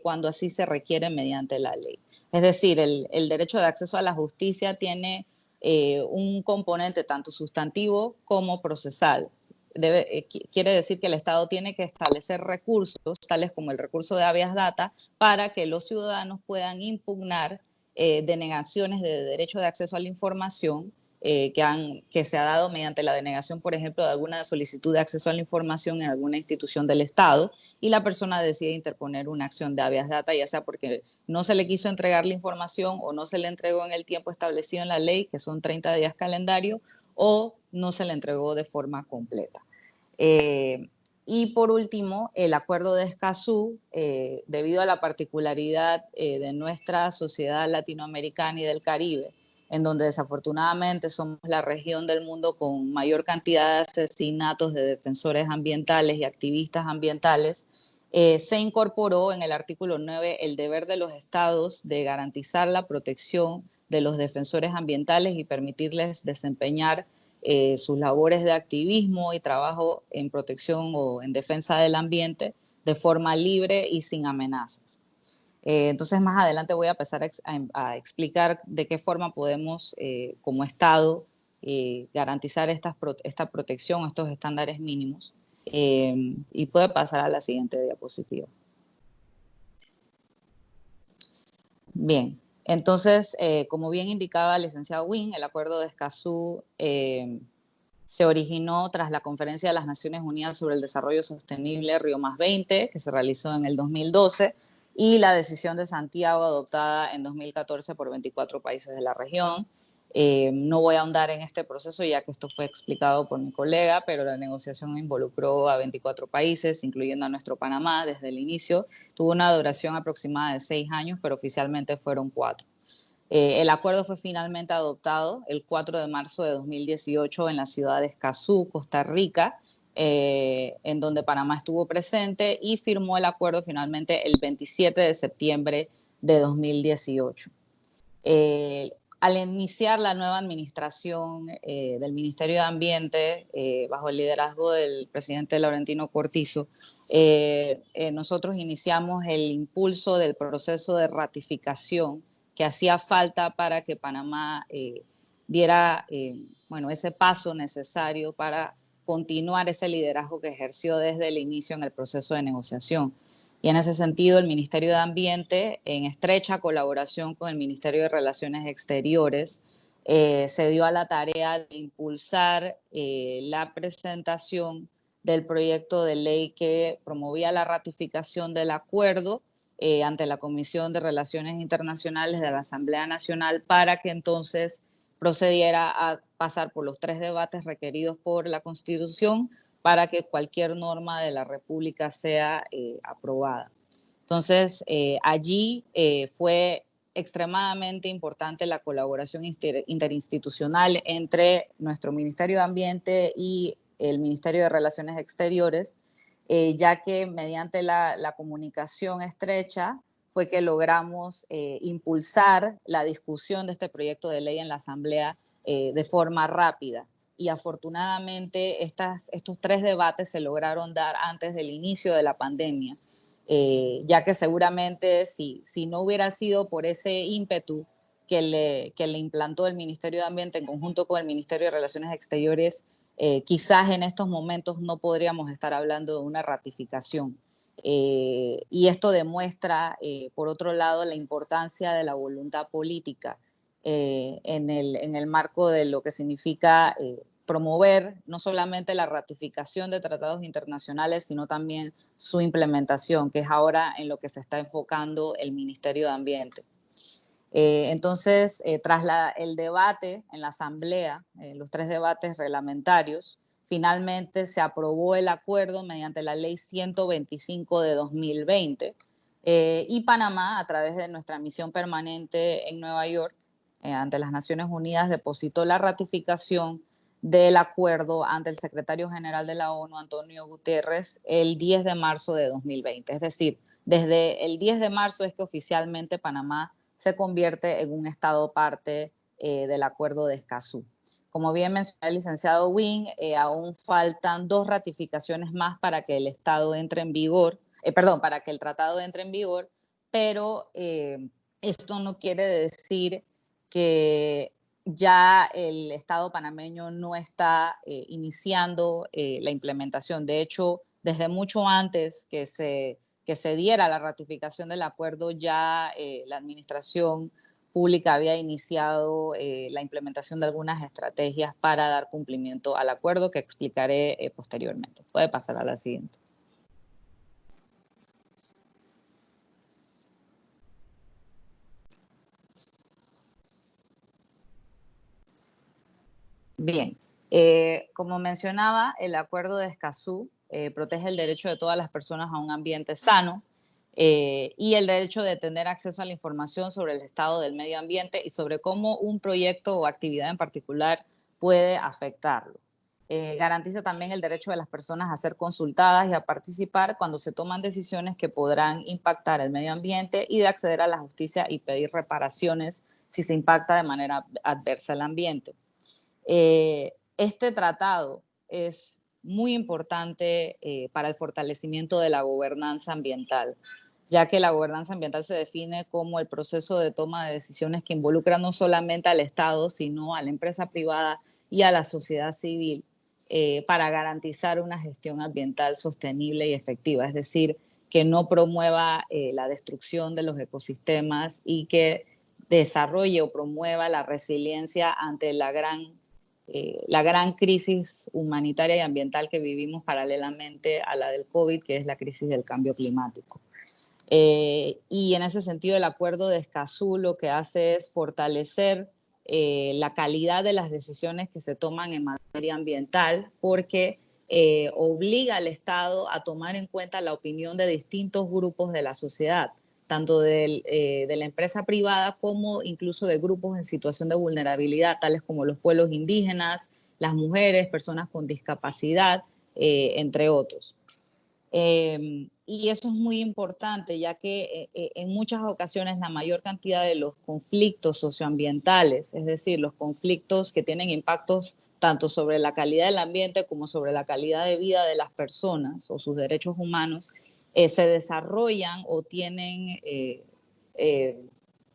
cuando así se requiere mediante la ley. Es decir, el derecho de acceso a la justicia tiene un componente tanto sustantivo como procesal. Quiere decir que el Estado tiene que establecer recursos, tales como el recurso de habeas data, para que los ciudadanos puedan impugnar denegaciones de derecho de acceso a la información que se ha dado mediante la denegación, por ejemplo, de alguna solicitud de acceso a la información en alguna institución del Estado y la persona decide interponer una acción de habeas data, ya sea porque no se le quiso entregar la información o no se le entregó en el tiempo establecido en la ley, que son 30 días calendario, o no se le entregó de forma completa. Y por último, el acuerdo de Escazú, debido a la particularidad de nuestra sociedad latinoamericana y del Caribe, en donde desafortunadamente somos la región del mundo con mayor cantidad de asesinatos de defensores ambientales y activistas ambientales, se incorporó en el artículo 9 el deber de los estados de garantizar la protección de los defensores ambientales y permitirles desempeñar sus labores de activismo y trabajo en protección o en defensa del ambiente de forma libre y sin amenazas. Entonces, más adelante voy a empezar a explicar de qué forma podemos, como Estado, garantizar esta protección, estos estándares mínimos. Y puede pasar a la siguiente diapositiva. Bien, entonces, como bien indicaba el licenciado Wynn, el acuerdo de Escazú se originó tras la Conferencia de las Naciones Unidas sobre el Desarrollo Sostenible Río +20, que se realizó en el 2012, y la decisión de Santiago adoptada en 2014 por 24 países de la región. No voy a ahondar en este proceso ya que esto fue explicado por mi colega, pero la negociación involucró a 24 países, incluyendo a nuestro Panamá desde el inicio. Tuvo una duración aproximada de 6 años, pero oficialmente fueron 4. El acuerdo fue finalmente adoptado el 4 de marzo de 2018 en la ciudad de Escazú, Costa Rica, en donde Panamá estuvo presente, y firmó el acuerdo finalmente el 27 de septiembre de 2018. Al iniciar la nueva administración del Ministerio de Ambiente, bajo el liderazgo del presidente Laurentino Cortizo, nosotros iniciamos el impulso del proceso de ratificación que hacía falta para que Panamá diera ese paso necesario para continuar ese liderazgo que ejerció desde el inicio en el proceso de negociación. Y en ese sentido, el Ministerio de Ambiente, en estrecha colaboración con el Ministerio de Relaciones Exteriores, se dio a la tarea de impulsar la presentación del proyecto de ley que promovía la ratificación del acuerdo ante la Comisión de Relaciones Internacionales de la Asamblea Nacional para que entonces procediera a pasar por los 3 debates requeridos por la Constitución para que cualquier norma de la República sea aprobada. Entonces, allí fue extremadamente importante la colaboración interinstitucional entre nuestro Ministerio de Ambiente y el Ministerio de Relaciones Exteriores, ya que mediante la comunicación estrecha fue que logramos impulsar la discusión de este proyecto de ley en la Asamblea de forma rápida. Y afortunadamente estos 3 debates se lograron dar antes del inicio de la pandemia, ya que seguramente si no hubiera sido por ese ímpetu que le implantó el Ministerio de Ambiente en conjunto con el Ministerio de Relaciones Exteriores, quizás en estos momentos no podríamos estar hablando de una ratificación. Y esto demuestra, por otro lado, la importancia de la voluntad política en el marco de lo que significa promover no solamente la ratificación de tratados internacionales, sino también su implementación, que es ahora en lo que se está enfocando el Ministerio de Ambiente. Entonces, tras el debate en la Asamblea, los 3 debates reglamentarios, finalmente se aprobó el acuerdo mediante la Ley 125 de 2020 y Panamá, a través de nuestra misión permanente en Nueva York, ante las Naciones Unidas, depositó la ratificación del acuerdo ante el secretario general de la ONU, Antonio Guterres, el 10 de marzo de 2020. Es decir, desde el 10 de marzo es que oficialmente Panamá se convierte en un estado parte del acuerdo de Escazú. Como bien mencionó el licenciado Wynn, aún faltan 2 ratificaciones más para que el estado entre en vigor, para que el tratado entre en vigor, pero esto no quiere decir que ya el Estado panameño no está iniciando la implementación. De hecho, desde mucho antes que se diera la ratificación del acuerdo, ya la administración Pública había iniciado la implementación de algunas estrategias para dar cumplimiento al acuerdo que explicaré posteriormente. Puede pasar a la siguiente. Bien, como mencionaba, el acuerdo de Escazú protege el derecho de todas las personas a un ambiente sano y el derecho de tener acceso a la información sobre el estado del medio ambiente y sobre cómo un proyecto o actividad en particular puede afectarlo. Garantiza también el derecho de las personas a ser consultadas y a participar cuando se toman decisiones que podrán impactar el medio ambiente y de acceder a la justicia y pedir reparaciones si se impacta de manera adversa el ambiente. Este tratado es muy importante para el fortalecimiento de la gobernanza ambiental, ya que la gobernanza ambiental se define como el proceso de toma de decisiones que involucra no solamente al Estado, sino a la empresa privada y a la sociedad civil para garantizar una gestión ambiental sostenible y efectiva, es decir, que no promueva la destrucción de los ecosistemas y que desarrolle o promueva la resiliencia ante la gran crisis humanitaria y ambiental que vivimos paralelamente a la del COVID, que es la crisis del cambio climático. Y en ese sentido, el acuerdo de Escazú lo que hace es fortalecer la calidad de las decisiones que se toman en materia ambiental, porque obliga al Estado a tomar en cuenta la opinión de distintos grupos de la sociedad, tanto de la empresa privada como incluso de grupos en situación de vulnerabilidad, tales como los pueblos indígenas, las mujeres, personas con discapacidad, entre otros. Y eso es muy importante, ya que en muchas ocasiones la mayor cantidad de los conflictos socioambientales, es decir, los conflictos que tienen impactos tanto sobre la calidad del ambiente como sobre la calidad de vida de las personas o sus derechos humanos, se desarrollan o tienen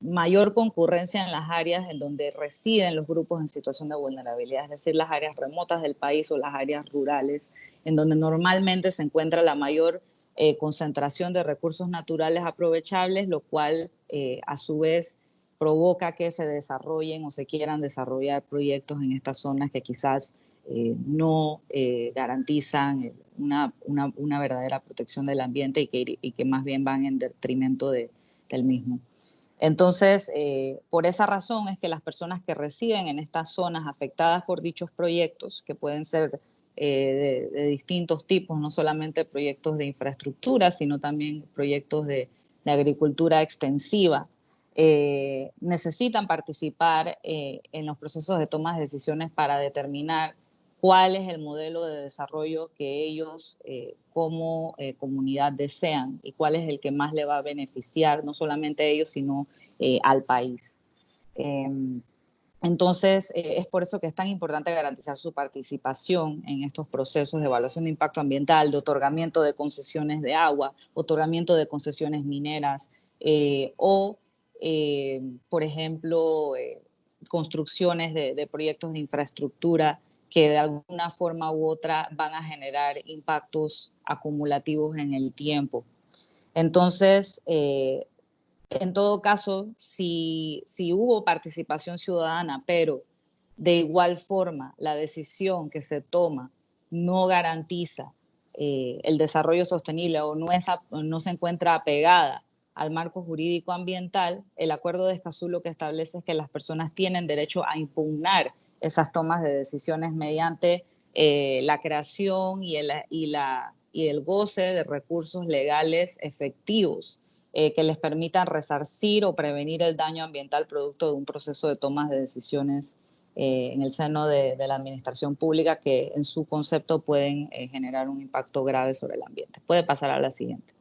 mayor concurrencia en las áreas en donde residen los grupos en situación de vulnerabilidad, es decir, las áreas remotas del país o las áreas rurales, en donde normalmente se encuentra la mayor concentración de recursos naturales aprovechables, lo cual a su vez provoca que se desarrollen o se quieran desarrollar proyectos en estas zonas que quizás no garantizan una verdadera protección del ambiente y que más bien van en detrimento del mismo. Entonces, por esa razón es que las personas que residen en estas zonas afectadas por dichos proyectos, que pueden ser de distintos tipos, no solamente proyectos de infraestructura, sino también proyectos de agricultura extensiva, necesitan participar en los procesos de toma de decisiones para determinar cuál es el modelo de desarrollo que ellos como comunidad desean y cuál es el que más le va a beneficiar, no solamente a ellos, sino al país. Entonces, es por eso que es tan importante garantizar su participación en estos procesos de evaluación de impacto ambiental, de otorgamiento de concesiones de agua, otorgamiento de concesiones mineras por ejemplo, construcciones de proyectos de infraestructura que de alguna forma u otra van a generar impactos acumulativos en el tiempo. Entonces, en todo caso, si hubo participación ciudadana, pero de igual forma la decisión que se toma no garantiza el desarrollo sostenible o no se encuentra apegada al marco jurídico ambiental, el Acuerdo de Escazú lo que establece es que las personas tienen derecho a impugnar esas tomas de decisiones mediante la creación y el goce de recursos legales efectivos que les permitan resarcir o prevenir el daño ambiental producto de un proceso de tomas de decisiones en el seno de la administración pública que en su concepto pueden generar un impacto grave sobre el ambiente. Puede pasar a la siguiente.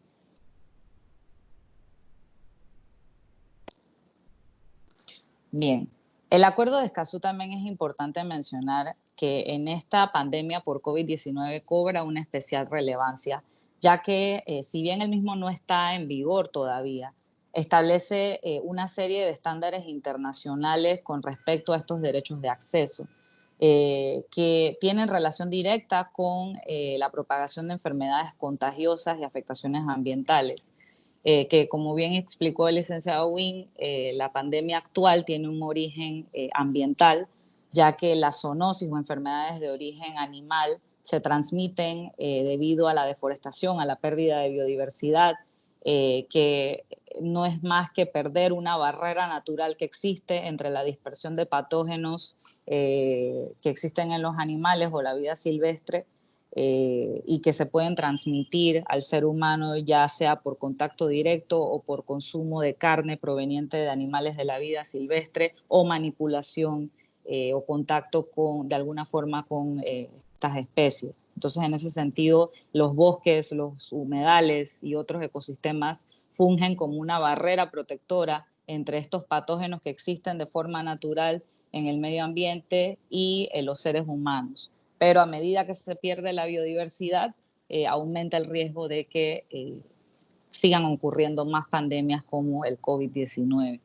Bien, el Acuerdo de Escazú también es importante mencionar que en esta pandemia por COVID-19 cobra una especial relevancia, ya que si bien el mismo no está en vigor todavía, establece una serie de estándares internacionales con respecto a estos derechos de acceso, que tienen relación directa con la propagación de enfermedades contagiosas y afectaciones ambientales. que como bien explicó el licenciado Wynn, la pandemia actual tiene un origen ambiental, ya que la zoonosis o enfermedades de origen animal se transmiten debido a la deforestación, a la pérdida de biodiversidad, que no es más que perder una barrera natural que existe entre la dispersión de patógenos que existen en los animales o la vida silvestre y que se pueden transmitir al ser humano, ya sea por contacto directo o por consumo de carne proveniente de animales de la vida silvestre o manipulación o contacto de alguna forma con estas especies. Entonces, en ese sentido, los bosques, los humedales y otros ecosistemas fungen como una barrera protectora entre estos patógenos que existen de forma natural en el medio ambiente y los seres humanos. Pero a medida que se pierde la biodiversidad, aumenta el riesgo de que sigan ocurriendo más pandemias como el COVID-19.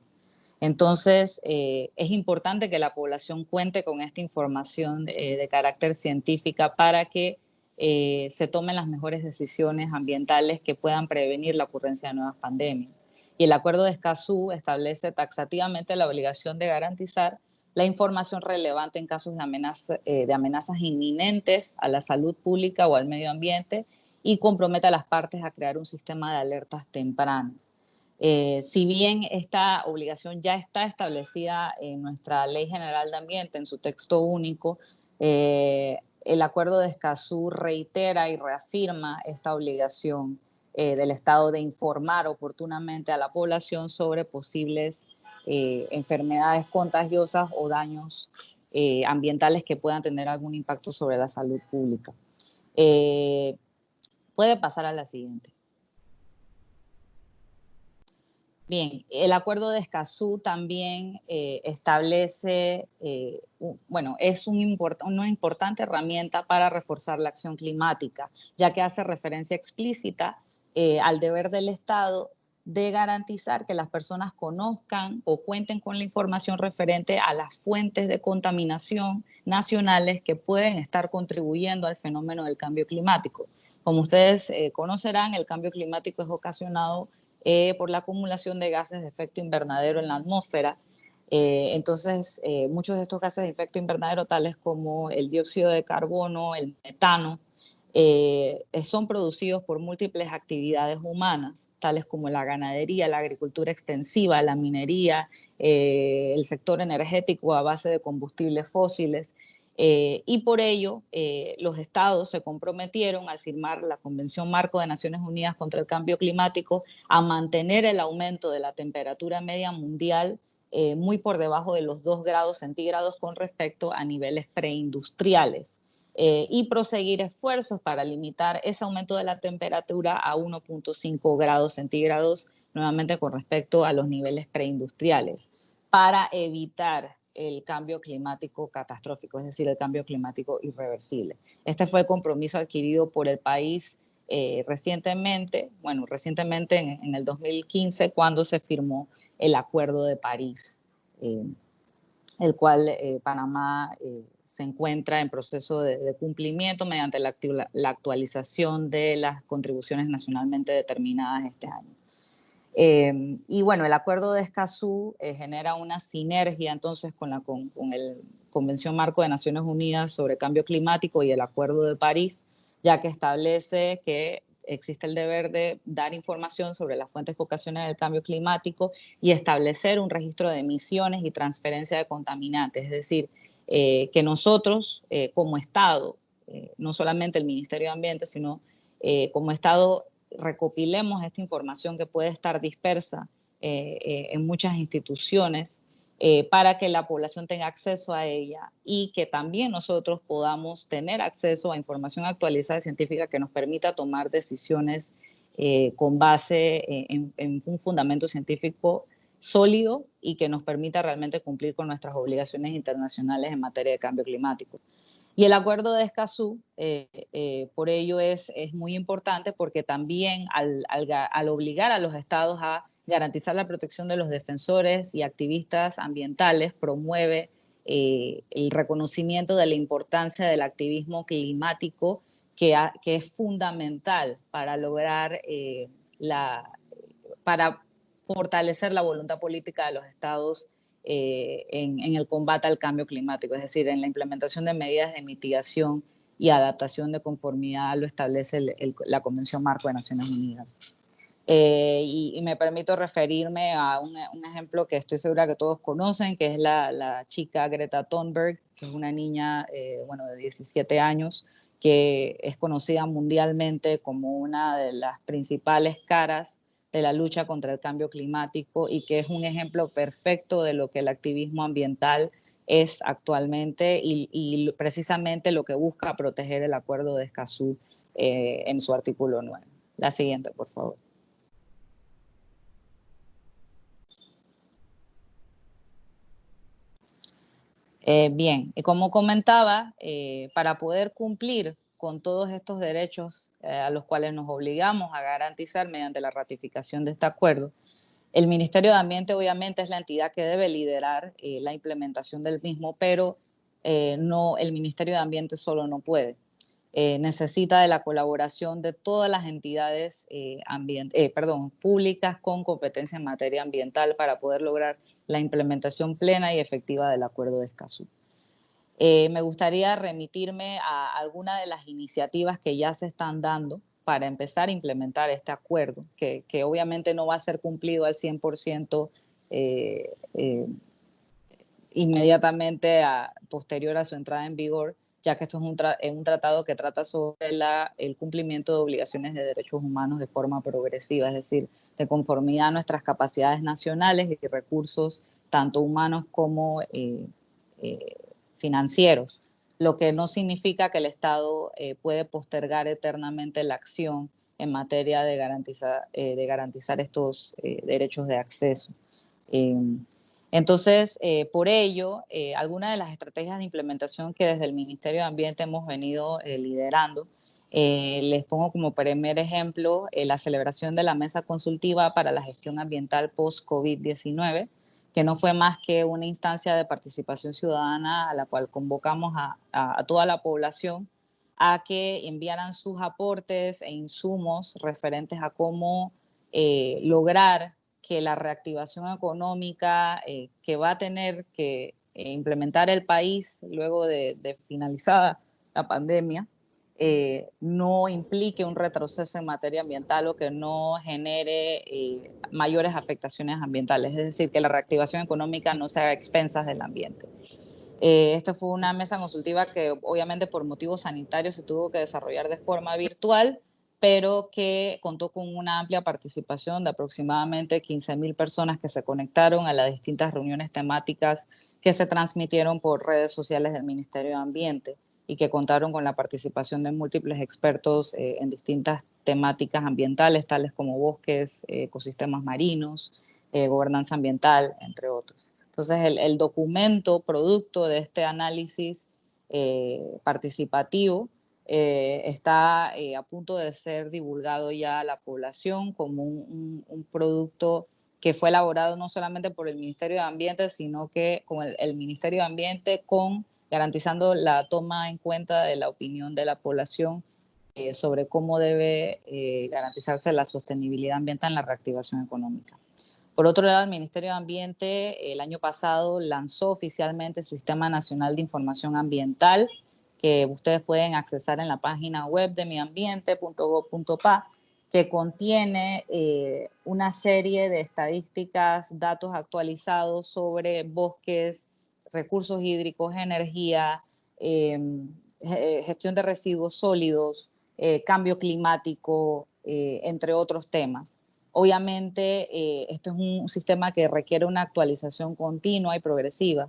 Entonces, es importante que la población cuente con esta información de carácter científica para que se tomen las mejores decisiones ambientales que puedan prevenir la ocurrencia de nuevas pandemias. Y el Acuerdo de Escazú establece taxativamente la obligación de garantizar la información relevante en casos de amenazas inminentes a la salud pública o al medio ambiente y compromete a las partes a crear un sistema de alertas tempranas. Si bien esta obligación ya está establecida en nuestra Ley General de Ambiente, en su texto único, el Acuerdo de Escazú reitera y reafirma esta obligación del Estado de informar oportunamente a la población sobre posibles enfermedades contagiosas o daños ambientales que puedan tener algún impacto sobre la salud pública. Puede pasar a la siguiente. Bien, el Acuerdo de Escazú también establece, es una importante herramienta para reforzar la acción climática, ya que hace referencia explícita al deber del Estado de garantizar que las personas conozcan o cuenten con la información referente a las fuentes de contaminación nacionales que pueden estar contribuyendo al fenómeno del cambio climático. Como ustedes conocerán, el cambio climático es ocasionado por la acumulación de gases de efecto invernadero en la atmósfera. Entonces, muchos de estos gases de efecto invernadero, tales como el dióxido de carbono, el metano, son producidos por múltiples actividades humanas, tales como la ganadería, la agricultura extensiva, la minería, el sector energético a base de combustibles fósiles. Y por ello, los estados se comprometieron al firmar la Convención Marco de Naciones Unidas contra el Cambio Climático a mantener el aumento de la temperatura media mundial muy por debajo de los 2 grados centígrados con respecto a niveles preindustriales y proseguir esfuerzos para limitar ese aumento de la temperatura a 1.5 grados centígrados nuevamente con respecto a los niveles preindustriales para evitar el cambio climático catastrófico, es decir, el cambio climático irreversible. Este fue el compromiso adquirido por el país recientemente en el 2015, cuando se firmó el Acuerdo de París, el cual Panamá se encuentra en proceso de cumplimiento mediante la actualización de las contribuciones nacionalmente determinadas este año. Y bueno, el Acuerdo de Escazú genera una sinergia entonces con la Convención Marco de Naciones Unidas sobre Cambio Climático y el Acuerdo de París, ya que establece que existe el deber de dar información sobre las fuentes que ocasionan el cambio climático y establecer un registro de emisiones y transferencia de contaminantes, es decir, que nosotros como Estado, no solamente el Ministerio de Ambiente, sino como Estado, recopilemos esta información que puede estar dispersa en muchas instituciones para que la población tenga acceso a ella y que también nosotros podamos tener acceso a información actualizada y científica que nos permita tomar decisiones con base en un fundamento científico sólido y que nos permita realmente cumplir con nuestras obligaciones internacionales en materia de cambio climático. Y el Acuerdo de Escazú, por ello, es muy importante porque también al obligar a los estados a garantizar la protección de los defensores y activistas ambientales, promueve el reconocimiento de la importancia del activismo climático, que es fundamental para lograr para fortalecer la voluntad política de los estados en el combate al cambio climático, es decir, en la implementación de medidas de mitigación y adaptación de conformidad lo establece la Convención Marco de Naciones Unidas. Y me permito referirme a un ejemplo que estoy segura que todos conocen, que es la chica Greta Thunberg, que es una niña de 17 años, que es conocida mundialmente como una de las principales caras de la lucha contra el cambio climático y que es un ejemplo perfecto de lo que el activismo ambiental es actualmente y precisamente lo que busca proteger el Acuerdo de Escazú en su artículo 9. La siguiente, por favor. Bien, y como comentaba, para poder cumplir con todos estos derechos a los cuales nos obligamos a garantizar mediante la ratificación de este acuerdo, el Ministerio de Ambiente obviamente es la entidad que debe liderar la implementación del mismo, pero no, el Ministerio de Ambiente solo no puede. Necesita de la colaboración de todas las entidades públicas con competencia en materia ambiental para poder lograr la implementación plena y efectiva del Acuerdo de Escazú. Me gustaría remitirme a algunas de las iniciativas que ya se están dando para empezar a implementar este acuerdo, que obviamente no va a ser cumplido al 100% inmediatamente posterior a su entrada en vigor, ya que esto es un tratado que trata sobre el cumplimiento de obligaciones de derechos humanos de forma progresiva, es decir, de conformidad a nuestras capacidades nacionales y recursos, tanto humanos como financieros, lo que no significa que el Estado puede postergar eternamente la acción en materia de garantizar estos derechos de acceso. Entonces, por ello, algunas de las estrategias de implementación que desde el Ministerio de Ambiente hemos venido liderando, les pongo como primer ejemplo la celebración de la Mesa Consultiva para la Gestión Ambiental post-COVID-19, que no fue más que una instancia de participación ciudadana a la cual convocamos a toda la población a que enviaran sus aportes e insumos referentes a cómo lograr que la reactivación económica que va a tener que implementar el país luego de finalizada la pandemia no implique un retroceso en materia ambiental o que no genere mayores afectaciones ambientales, es decir, que la reactivación económica no se haga a expensas del ambiente. Esta fue una mesa consultiva que obviamente por motivos sanitarios se tuvo que desarrollar de forma virtual, pero que contó con una amplia participación de aproximadamente 15.000 personas que se conectaron a las distintas reuniones temáticas que se transmitieron por redes sociales del Ministerio de Ambiente y que contaron con la participación de múltiples expertos en distintas temáticas ambientales, tales como bosques, ecosistemas marinos, gobernanza ambiental, entre otros. Entonces, el documento producto de este análisis participativo está a punto de ser divulgado ya a la población como un producto que fue elaborado no solamente por el Ministerio de Ambiente, sino que con el Ministerio de Ambiente garantizando la toma en cuenta de la opinión de la población sobre cómo debe garantizarse la sostenibilidad ambiental en la reactivación económica. Por otro lado, el Ministerio de Ambiente el año pasado lanzó oficialmente el Sistema Nacional de Información Ambiental, que ustedes pueden accesar en la página web de miambiente.gov.pa, que contiene una serie de estadísticas, datos actualizados sobre bosques, recursos hídricos, energía, gestión de residuos sólidos, cambio climático, entre otros temas. Obviamente, esto es un sistema que requiere una actualización continua y progresiva,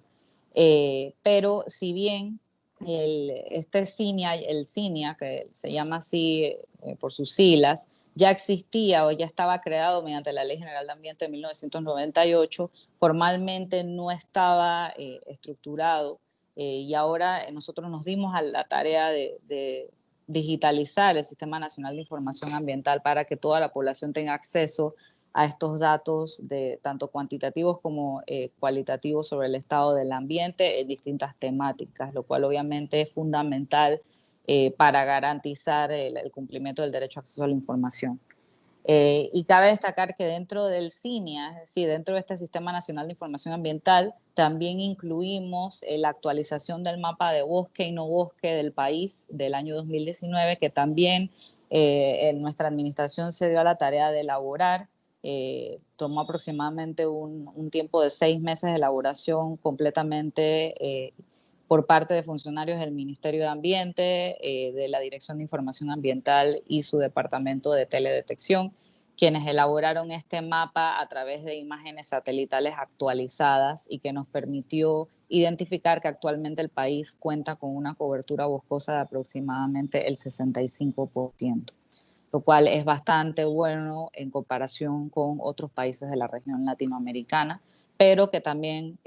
pero si bien este CINIA, el CINIA, que se llama así por sus siglas, ya existía o ya estaba creado mediante la Ley General de Ambiente de 1998, formalmente no estaba estructurado y ahora nosotros nos dimos a la tarea de digitalizar el Sistema Nacional de Información Ambiental para que toda la población tenga acceso a estos datos tanto cuantitativos como cualitativos sobre el estado del ambiente en distintas temáticas, lo cual obviamente es fundamental para garantizar el cumplimiento del derecho a acceso a la información. Y cabe destacar que dentro del CINIA, es decir, dentro de este Sistema Nacional de Información Ambiental, también incluimos la actualización del mapa de bosque y no bosque del país del año 2019, que también en nuestra administración se dio a la tarea de elaborar. Tomó aproximadamente un tiempo de 6 meses de elaboración completamente por parte de funcionarios del Ministerio de Ambiente, de la Dirección de Información Ambiental y su departamento de teledetección, quienes elaboraron este mapa a través de imágenes satelitales actualizadas y que nos permitió identificar que actualmente el país cuenta con una cobertura boscosa de aproximadamente el 65%, lo cual es bastante bueno en comparación con otros países de la región latinoamericana, pero que también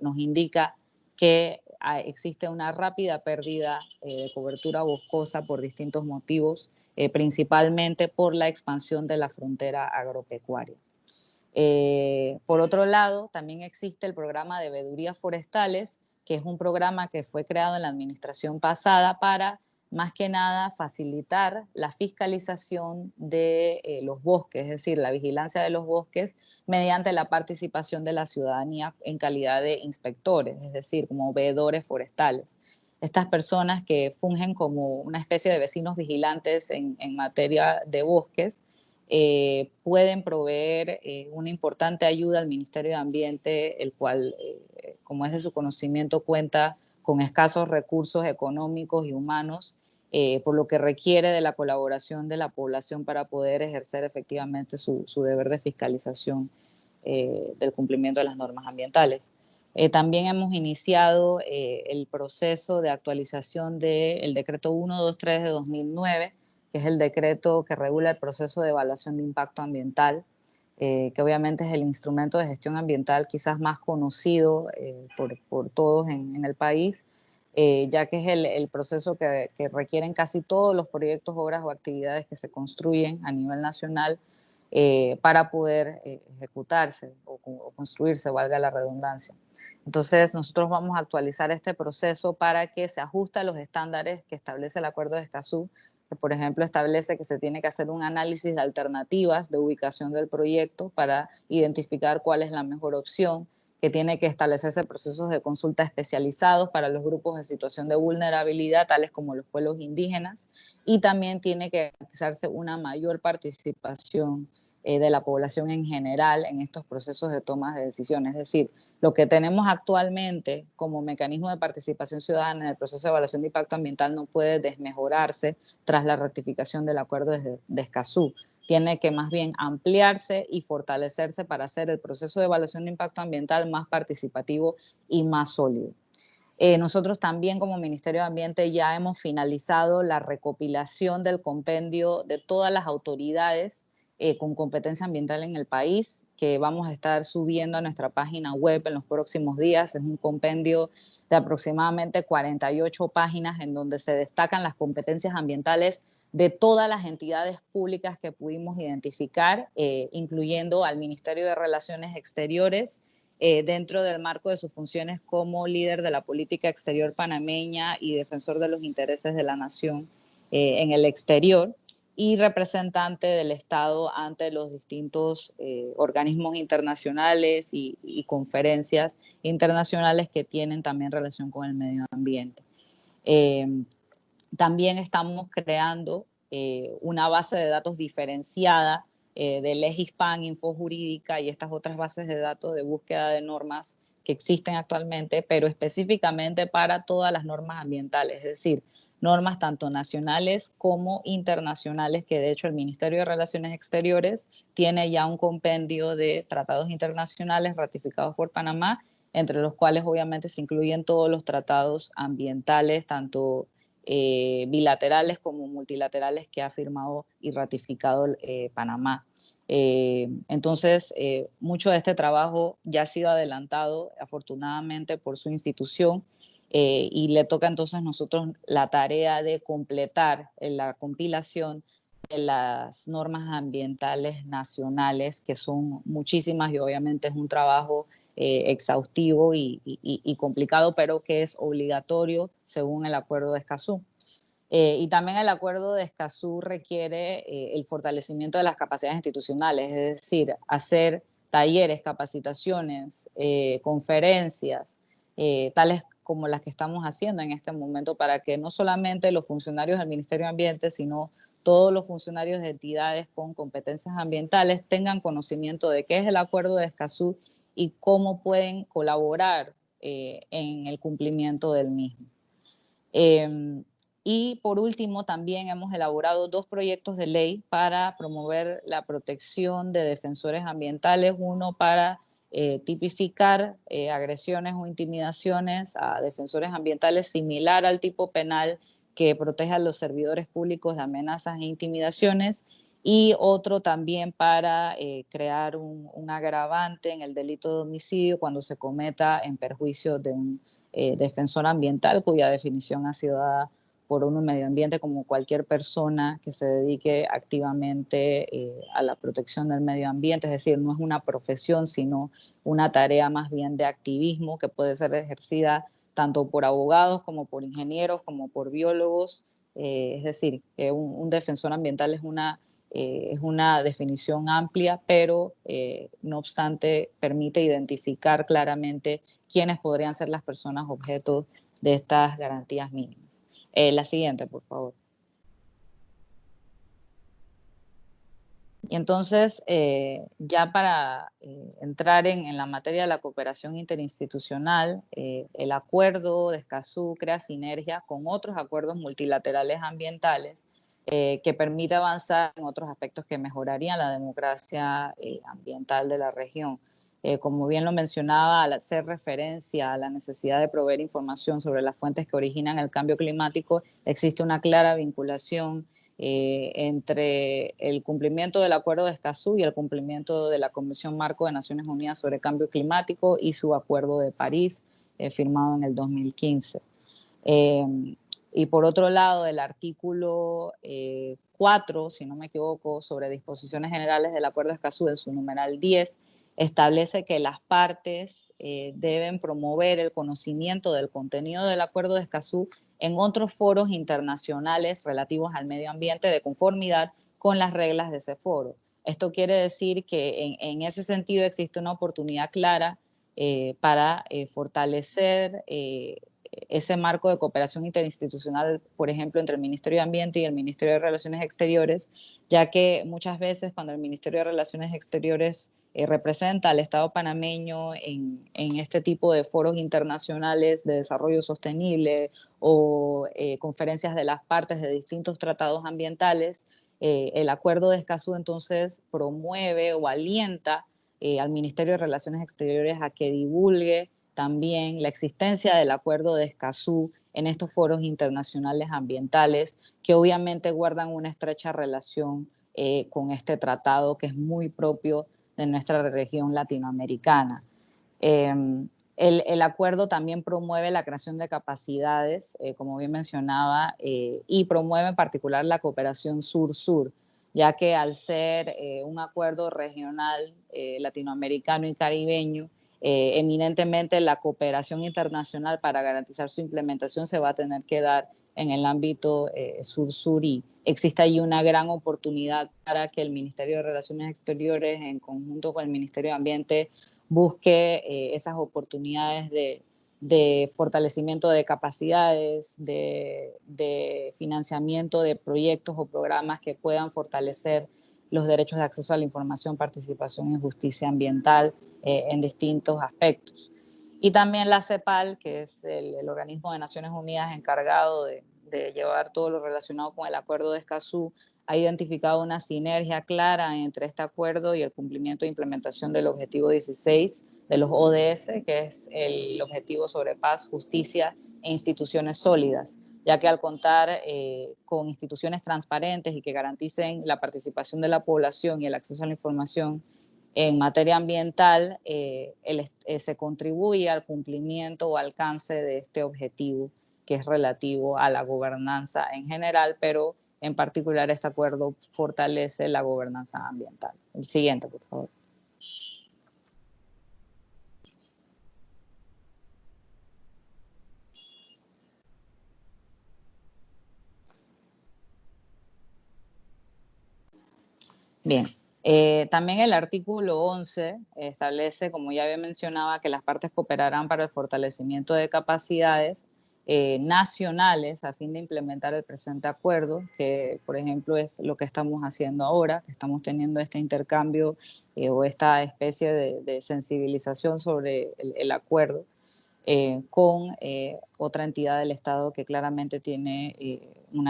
nos indica que existe una rápida pérdida de cobertura boscosa por distintos motivos, principalmente por la expansión de la frontera agropecuaria. Por otro lado, también existe el programa de veedurías forestales, que es un programa que fue creado en la administración pasada para, más que nada, facilitar la fiscalización de los bosques, es decir, la vigilancia de los bosques mediante la participación de la ciudadanía en calidad de inspectores, es decir, como veedores forestales. Estas personas que fungen como una especie de vecinos vigilantes en materia de bosques, pueden proveer una importante ayuda al Ministerio de Ambiente, el cual, como es de su conocimiento, cuenta con escasos recursos económicos y humanos, por lo que requiere de la colaboración de la población para poder ejercer efectivamente su deber de fiscalización del cumplimiento de las normas ambientales. También hemos iniciado el proceso de actualización del decreto 123 de 2009, que es el decreto que regula el proceso de evaluación de impacto ambiental, que obviamente es el instrumento de gestión ambiental quizás más conocido por todos en el país, ya que es el proceso que requieren casi todos los proyectos, obras o actividades que se construyen a nivel nacional para poder ejecutarse o construirse, valga la redundancia. Entonces, nosotros vamos a actualizar este proceso para que se ajuste a los estándares que establece el Acuerdo de Escazú, que por ejemplo establece que se tiene que hacer un análisis de alternativas de ubicación del proyecto para identificar cuál es la mejor opción, que tiene que establecerse procesos de consulta especializados para los grupos en situación de vulnerabilidad, tales como los pueblos indígenas, y también tiene que garantizarse una mayor participación de la población en general en estos procesos de toma de decisiones. Es decir, lo que tenemos actualmente como mecanismo de participación ciudadana en el proceso de evaluación de impacto ambiental no puede desmejorarse tras la ratificación del Acuerdo de Escazú. Tiene que más bien ampliarse y fortalecerse para hacer el proceso de evaluación de impacto ambiental más participativo y más sólido. Nosotros también como Ministerio de Ambiente ya hemos finalizado la recopilación del compendio de todas las autoridades con competencia ambiental en el país, que vamos a estar subiendo a nuestra página web en los próximos días. Es un compendio de aproximadamente 48 páginas en donde se destacan las competencias ambientales de todas las entidades públicas que pudimos identificar, incluyendo al Ministerio de Relaciones Exteriores, dentro del marco de sus funciones como líder de la política exterior panameña y defensor de los intereses de la nación en el exterior, y representante del Estado ante los distintos organismos internacionales y conferencias internacionales que tienen también relación con el medio ambiente. También estamos creando una base de datos diferenciada de Legispan, Infojurídica y estas otras bases de datos de búsqueda de normas que existen actualmente, pero específicamente para todas las normas ambientales, es decir, normas tanto nacionales como internacionales, que de hecho el Ministerio de Relaciones Exteriores tiene ya un compendio de tratados internacionales ratificados por Panamá, entre los cuales obviamente se incluyen todos los tratados ambientales, tanto bilaterales como multilaterales que ha firmado y ratificado Panamá. Entonces, mucho de este trabajo ya ha sido adelantado afortunadamente por su institución y le toca entonces a nosotros la tarea de completar la compilación de las normas ambientales nacionales, que son muchísimas y obviamente es un trabajo exhaustivo y complicado, pero que es obligatorio según el Acuerdo de Escazú. Y también el acuerdo de Escazú requiere el fortalecimiento de las capacidades institucionales, es decir, hacer talleres, capacitaciones, conferencias, tales como las que estamos haciendo en este momento, para que no solamente los funcionarios del Ministerio de Ambiente, sino todos los funcionarios de entidades con competencias ambientales tengan conocimiento de qué es el acuerdo de Escazú y cómo pueden colaborar en el cumplimiento del mismo. Y por último, también hemos elaborado 2 proyectos de ley para promover la protección de defensores ambientales, uno para tipificar agresiones o intimidaciones a defensores ambientales similar al tipo penal que protege a los servidores públicos de amenazas e intimidaciones, y otro también para crear un agravante en el delito de homicidio cuando se cometa en perjuicio de un defensor ambiental, cuya definición ha sido dada por un medio ambiente como cualquier persona que se dedique activamente a la protección del medio ambiente, es decir, no es una profesión, sino una tarea más bien de activismo que puede ser ejercida tanto por abogados como por ingenieros, como por biólogos, es decir, que un defensor ambiental es una definición amplia, pero no obstante permite identificar claramente quiénes podrían ser las personas objeto de estas garantías mínimas. La siguiente, por favor. Y entonces, ya para entrar en la materia de la cooperación interinstitucional, el acuerdo de Escazú crea sinergia con otros acuerdos multilaterales ambientales que permite avanzar en otros aspectos que mejorarían la democracia ambiental de la región. Como bien lo mencionaba, al hacer referencia a la necesidad de proveer información sobre las fuentes que originan el cambio climático, existe una clara vinculación entre el cumplimiento del Acuerdo de Escazú y el cumplimiento de la Convención Marco de Naciones Unidas sobre Cambio Climático y su Acuerdo de París, firmado en el 2015. Y por otro lado, el artículo 4, si no me equivoco, sobre disposiciones generales del Acuerdo de Escazú, en su numeral 10, establece que las partes deben promover el conocimiento del contenido del Acuerdo de Escazú en otros foros internacionales relativos al medio ambiente de conformidad con las reglas de ese foro. Esto quiere decir que en ese sentido existe una oportunidad clara para fortalecer ese marco de cooperación interinstitucional, por ejemplo, entre el Ministerio de Ambiente y el Ministerio de Relaciones Exteriores, ya que muchas veces cuando el Ministerio de Relaciones Exteriores representa al Estado panameño en este tipo de foros internacionales de desarrollo sostenible o conferencias de las partes de distintos tratados ambientales, el Acuerdo de Escazú entonces promueve o alienta al Ministerio de Relaciones Exteriores a que divulgue también la existencia del Acuerdo de Escazú en estos foros internacionales ambientales, que obviamente guardan una estrecha relación con este tratado que es muy propio de nuestra región latinoamericana. El acuerdo también promueve la creación de capacidades, como bien mencionaba, y promueve en particular la cooperación sur-sur, ya que al ser un acuerdo regional latinoamericano y caribeño, eminentemente la cooperación internacional para garantizar su implementación se va a tener que dar en el ámbito sur-sur, y existe ahí una gran oportunidad para que el Ministerio de Relaciones Exteriores, en conjunto con el Ministerio de Ambiente, busque esas oportunidades de fortalecimiento de capacidades, de financiamiento de proyectos o programas que puedan fortalecer los derechos de acceso a la información, participación y justicia ambiental en distintos aspectos. Y también la CEPAL, que es el organismo de Naciones Unidas encargado de llevar todo lo relacionado con el Acuerdo de Escazú, ha identificado una sinergia clara entre este acuerdo y el cumplimiento e implementación del objetivo 16 de los ODS, que es el objetivo sobre paz, justicia e instituciones sólidas, ya que al contar con instituciones transparentes y que garanticen la participación de la población y el acceso a la información en materia ambiental, se contribuye al cumplimiento o alcance de este objetivo, que es relativo a la gobernanza en general, pero en particular este acuerdo fortalece la gobernanza ambiental. El siguiente, por favor. Bien. También el artículo 11 establece, como ya había mencionado, que las partes cooperarán para el fortalecimiento de capacidades nacionales a fin de implementar el presente acuerdo, que por ejemplo es lo que estamos haciendo ahora, que estamos teniendo este intercambio o esta especie de sensibilización sobre el acuerdo con otra entidad del Estado que claramente tiene un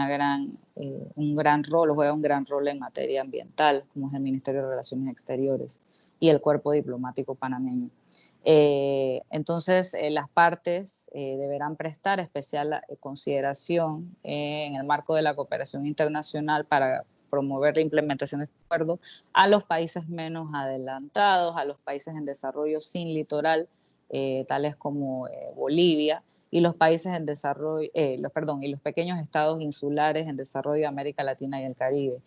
gran rol, o juega un gran rol en materia ambiental, como es el Ministerio de Relaciones Exteriores y el Cuerpo Diplomático Panameño. Entonces, las partes deberán prestar especial consideración en el marco de la cooperación internacional para promover la implementación de este acuerdo a los países menos adelantados, a los países en desarrollo sin litoral, tales como Bolivia, y los países en desarrollo, y los pequeños estados insulares en desarrollo de América Latina y el Caribe.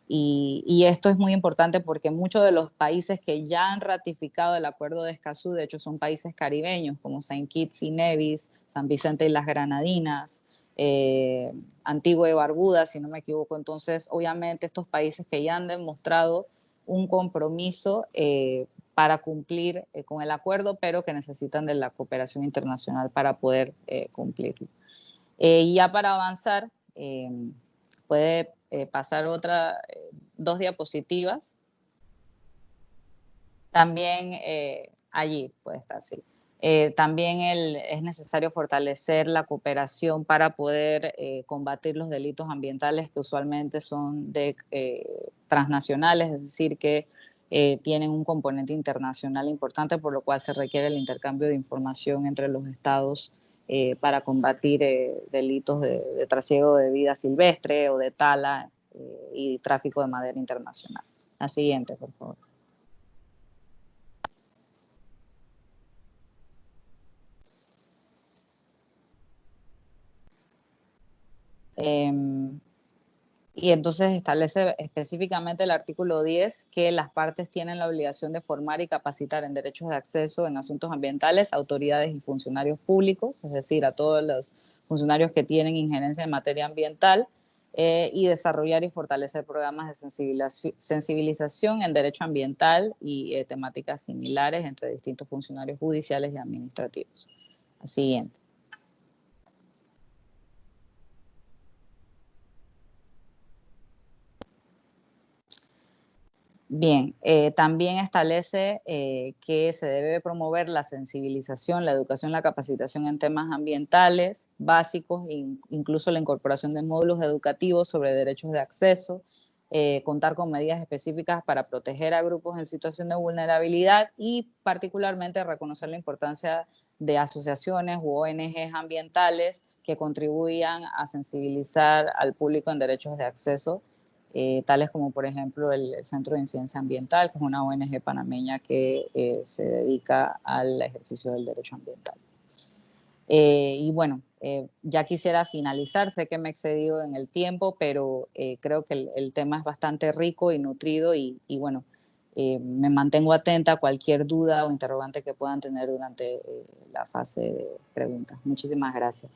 Y esto es muy importante porque muchos de los países que ya han ratificado el Acuerdo de Escazú, de hecho, son países caribeños, como Saint Kitts y Nevis, San Vicente y las Granadinas, Antigua y Barbuda, si no me equivoco. Entonces, obviamente, estos países que ya han demostrado un compromiso para cumplir con el acuerdo, pero que necesitan de la cooperación internacional para poder cumplirlo. Y ya para avanzar, puede pasar dos diapositivas. También allí puede estar, sí. También es necesario fortalecer la cooperación para poder combatir los delitos ambientales que usualmente son transnacionales, es decir, que tienen un componente internacional importante, por lo cual se requiere el intercambio de información entre los estados para combatir delitos de trasiego de vida silvestre o de tala y tráfico de madera internacional. La siguiente, por favor. Y entonces establece específicamente el artículo 10 que las partes tienen la obligación de formar y capacitar en derechos de acceso en asuntos ambientales a autoridades y funcionarios públicos, es decir, a todos los funcionarios que tienen injerencia en materia ambiental, y desarrollar y fortalecer programas de sensibilización en derecho ambiental y temáticas similares entre distintos funcionarios judiciales y administrativos. La siguiente. Bien, también establece que se debe promover la sensibilización, la educación, la capacitación en temas ambientales básicos, incluso la incorporación de módulos educativos sobre derechos de acceso, contar con medidas específicas para proteger a grupos en situación de vulnerabilidad y particularmente reconocer la importancia de asociaciones u ONGs ambientales que contribuyan a sensibilizar al público en derechos de acceso, tales como por ejemplo el Centro de Incidencia Ambiental, que es una ONG panameña que se dedica al ejercicio del derecho ambiental. Y bueno, ya quisiera finalizar, sé que me he excedido en el tiempo, pero creo que el tema es bastante rico y nutrido y bueno, me mantengo atenta a cualquier duda o interrogante que puedan tener durante la fase de preguntas. Muchísimas gracias.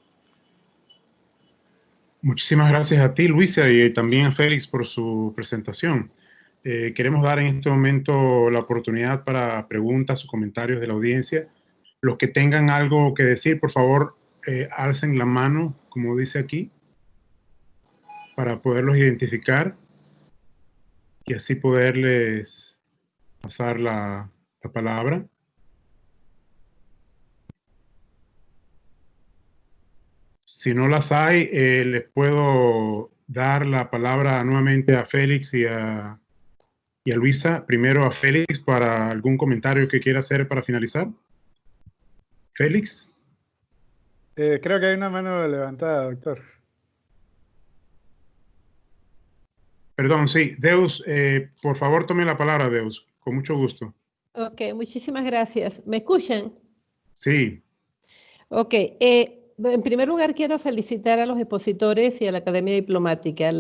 Muchísimas gracias a ti, Luisa, y también a Félix por su presentación. Queremos dar en este momento la oportunidad para preguntas o comentarios de la audiencia. Los que tengan algo que decir, por favor, alcen la mano, como dice aquí, para poderlos identificar y así poderles pasar la palabra. Si no las hay, les puedo dar la palabra nuevamente a Félix y a Luisa. Primero a Félix para algún comentario que quiera hacer para finalizar. Félix. Creo que hay una mano levantada, doctor. Perdón, sí. Deus, por favor, tome la palabra, Deus. Con mucho gusto. Ok, muchísimas gracias. ¿Me escuchan? Sí. Ok. En primer lugar, quiero felicitar a los expositores y a la Academia Diplomática.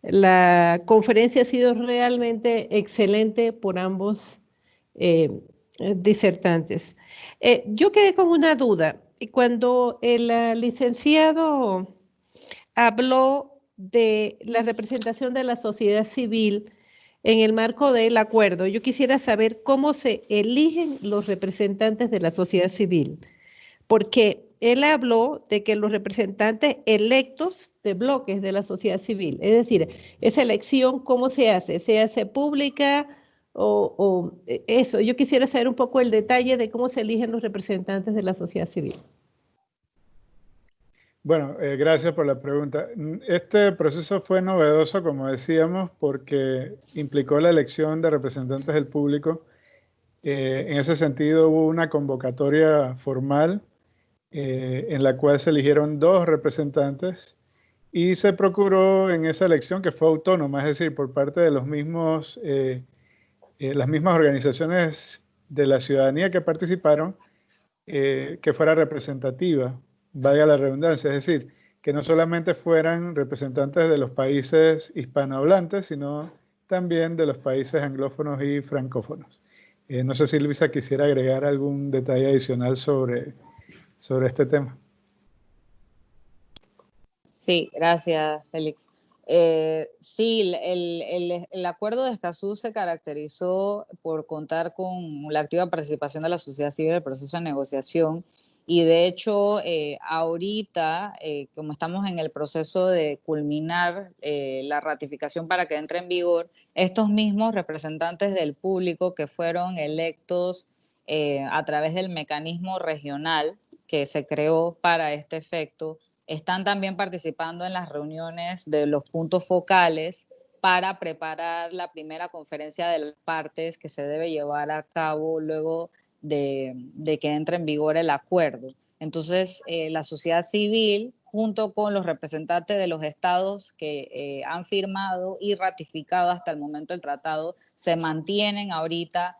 La conferencia ha sido realmente excelente por ambos disertantes. Yo quedé con una duda. Cuando el licenciado habló de la representación de la sociedad civil en el marco del acuerdo, yo quisiera saber cómo se eligen los representantes de la sociedad civil, porque él habló de que los representantes electos de bloques de la sociedad civil, es decir, esa elección, ¿cómo se hace? ¿Se hace pública o eso? Yo quisiera saber un poco el detalle de cómo se eligen los representantes de la sociedad civil. Bueno, gracias por la pregunta. Este proceso fue novedoso, como decíamos, porque implicó la elección de representantes del público. En ese sentido, hubo una convocatoria formal en la cual se eligieron 2 representantes y se procuró en esa elección, que fue autónoma, es decir, por parte de los mismos, las mismas organizaciones de la ciudadanía que participaron, que fuera representativa, valga la redundancia, es decir, que no solamente fueran representantes de los países hispanohablantes, sino también de los países anglófonos y francófonos. No sé si Luisa quisiera agregar algún detalle adicional sobre este tema. Sí, gracias, Félix. Sí, el acuerdo de Escazú se caracterizó por contar con la activa participación de la sociedad civil en el proceso de negociación y de hecho ahorita, como estamos en el proceso de culminar la ratificación para que entre en vigor, estos mismos representantes del público que fueron electos a través del mecanismo regional que se creó para este efecto, están también participando en las reuniones de los puntos focales para preparar la primera conferencia de las partes que se debe llevar a cabo luego de que entre en vigor el acuerdo. Entonces, la sociedad civil, junto con los representantes de los estados que han firmado y ratificado hasta el momento el tratado, se mantienen ahorita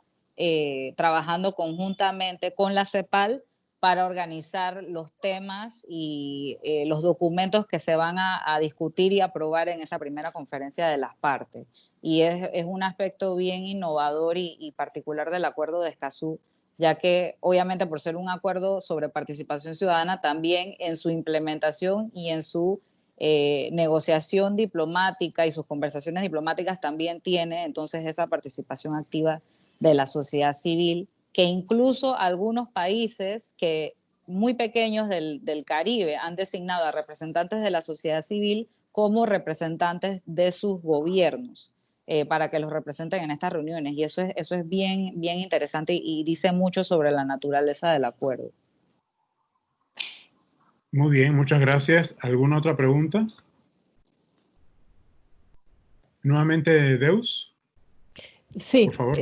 trabajando conjuntamente con la CEPAL para organizar los temas y los documentos que se van a discutir y aprobar en esa primera conferencia de las partes. Y es un aspecto bien innovador y particular del acuerdo de Escazú, ya que obviamente por ser un acuerdo sobre participación ciudadana, también en su implementación y en su negociación diplomática y sus conversaciones diplomáticas también tiene entonces esa participación activa de la sociedad civil, que incluso algunos países que muy pequeños del Caribe han designado a representantes de la sociedad civil como representantes de sus gobiernos para que los representen en estas reuniones. Y eso es bien, bien interesante y dice mucho sobre la naturaleza del acuerdo. Muy bien, muchas gracias. ¿Alguna otra pregunta? Nuevamente, Deus. Sí, por favor.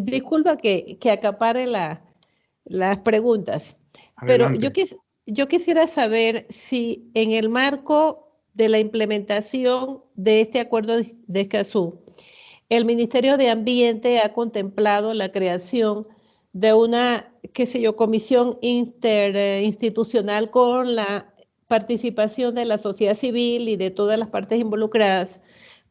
Disculpa que acapare las preguntas, Adelante. pero yo quisiera saber si en el marco de la implementación de este acuerdo de Escazú, el Ministerio de Ambiente ha contemplado la creación de una, qué sé yo, comisión interinstitucional con la participación de la sociedad civil y de todas las partes involucradas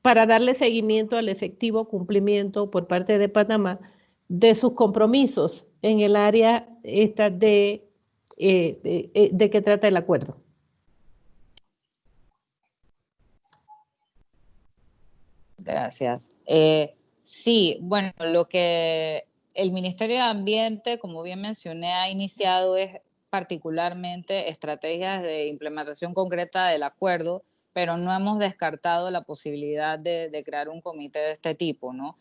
para darle seguimiento al efectivo cumplimiento por parte de Panamá de sus compromisos en el área esta de que trata el acuerdo. Gracias. Sí, bueno, lo que el Ministerio de Ambiente, como bien mencioné, ha iniciado es particularmente estrategias de implementación concreta del acuerdo, pero no hemos descartado la posibilidad de crear un comité de este tipo, ¿no?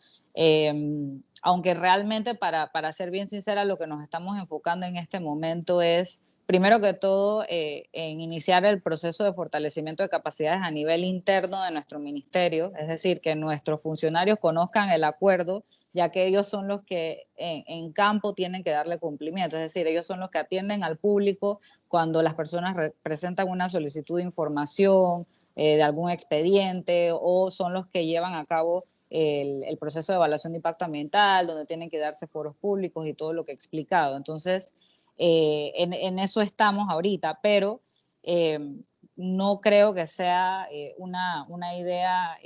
Aunque realmente, para ser bien sincera, lo que nos estamos enfocando en este momento es, primero que todo, en iniciar el proceso de fortalecimiento de capacidades a nivel interno de nuestro ministerio, es decir, que nuestros funcionarios conozcan el acuerdo, ya que ellos son los que en campo tienen que darle cumplimiento, es decir, ellos son los que atienden al público cuando las personas presentan una solicitud de información, de algún expediente, o son los que llevan a cabo el proceso de evaluación de impacto ambiental, donde tienen que darse foros públicos y todo lo que he explicado. Entonces, en eso estamos ahorita, pero no creo que sea una idea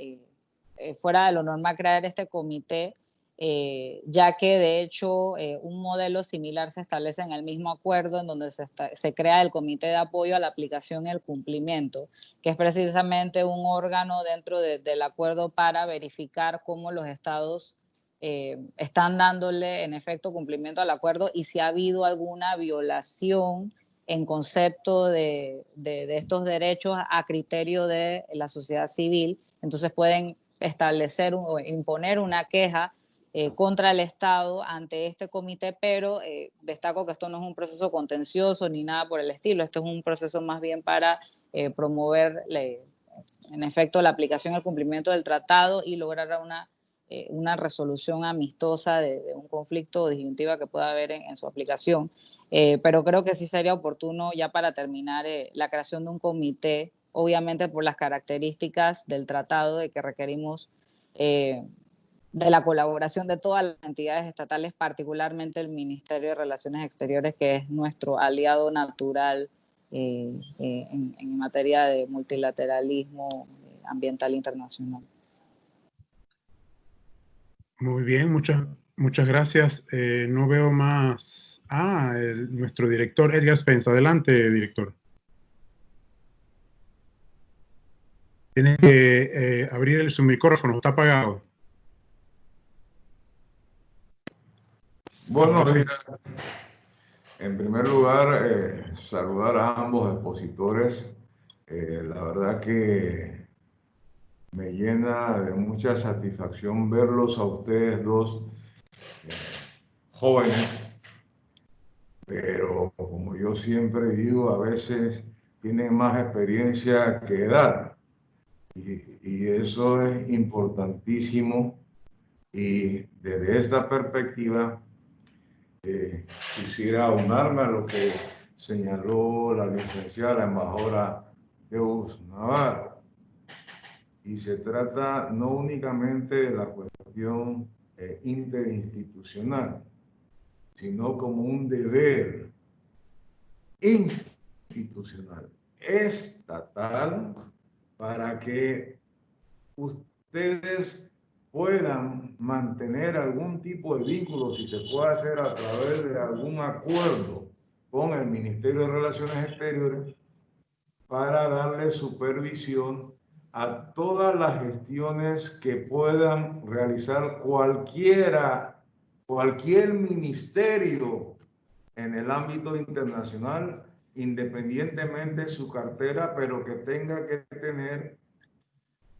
fuera de lo normal crear este comité ya que de hecho un modelo similar se establece en el mismo acuerdo en donde se crea el Comité de Apoyo a la Aplicación y el Cumplimiento, que es precisamente un órgano dentro del acuerdo para verificar cómo los estados están dándole en efecto cumplimiento al acuerdo y si ha habido alguna violación en concepto de estos derechos a criterio de la sociedad civil. Entonces pueden establecer o imponer una queja contra el Estado ante este comité, pero destaco que esto no es un proceso contencioso ni nada por el estilo, esto es un proceso más bien para promover en efecto la aplicación y el cumplimiento del tratado y lograr una resolución amistosa de un conflicto o disyuntiva que pueda haber en su aplicación. Pero creo que sí sería oportuno, ya para terminar, la creación de un comité, obviamente por las características del tratado de que requerimos de la colaboración de todas las entidades estatales, particularmente el Ministerio de Relaciones Exteriores, que es nuestro aliado natural en materia de multilateralismo ambiental internacional. Muy bien, muchas gracias. No veo más. Nuestro director, Edgar Spence. Adelante, director. Tiene que abrir su micrófono, está apagado. Buenos días. En primer lugar, saludar a ambos expositores. La verdad que me llena de mucha satisfacción verlos a ustedes dos jóvenes, pero como yo siempre digo, a veces tienen más experiencia que edad. Y eso es importantísimo. Y desde esta perspectiva, quisiera aunarme a lo que señaló la licenciada embajadora Deus Navarro. Y se trata no únicamente de la cuestión interinstitucional, sino como un deber institucional, estatal, para que ustedes puedan mantener algún tipo de vínculo, si se puede hacer a través de algún acuerdo con el Ministerio de Relaciones Exteriores, para darle supervisión a todas las gestiones que puedan realizar cualquier ministerio en el ámbito internacional, independientemente de su cartera, pero que tenga que tener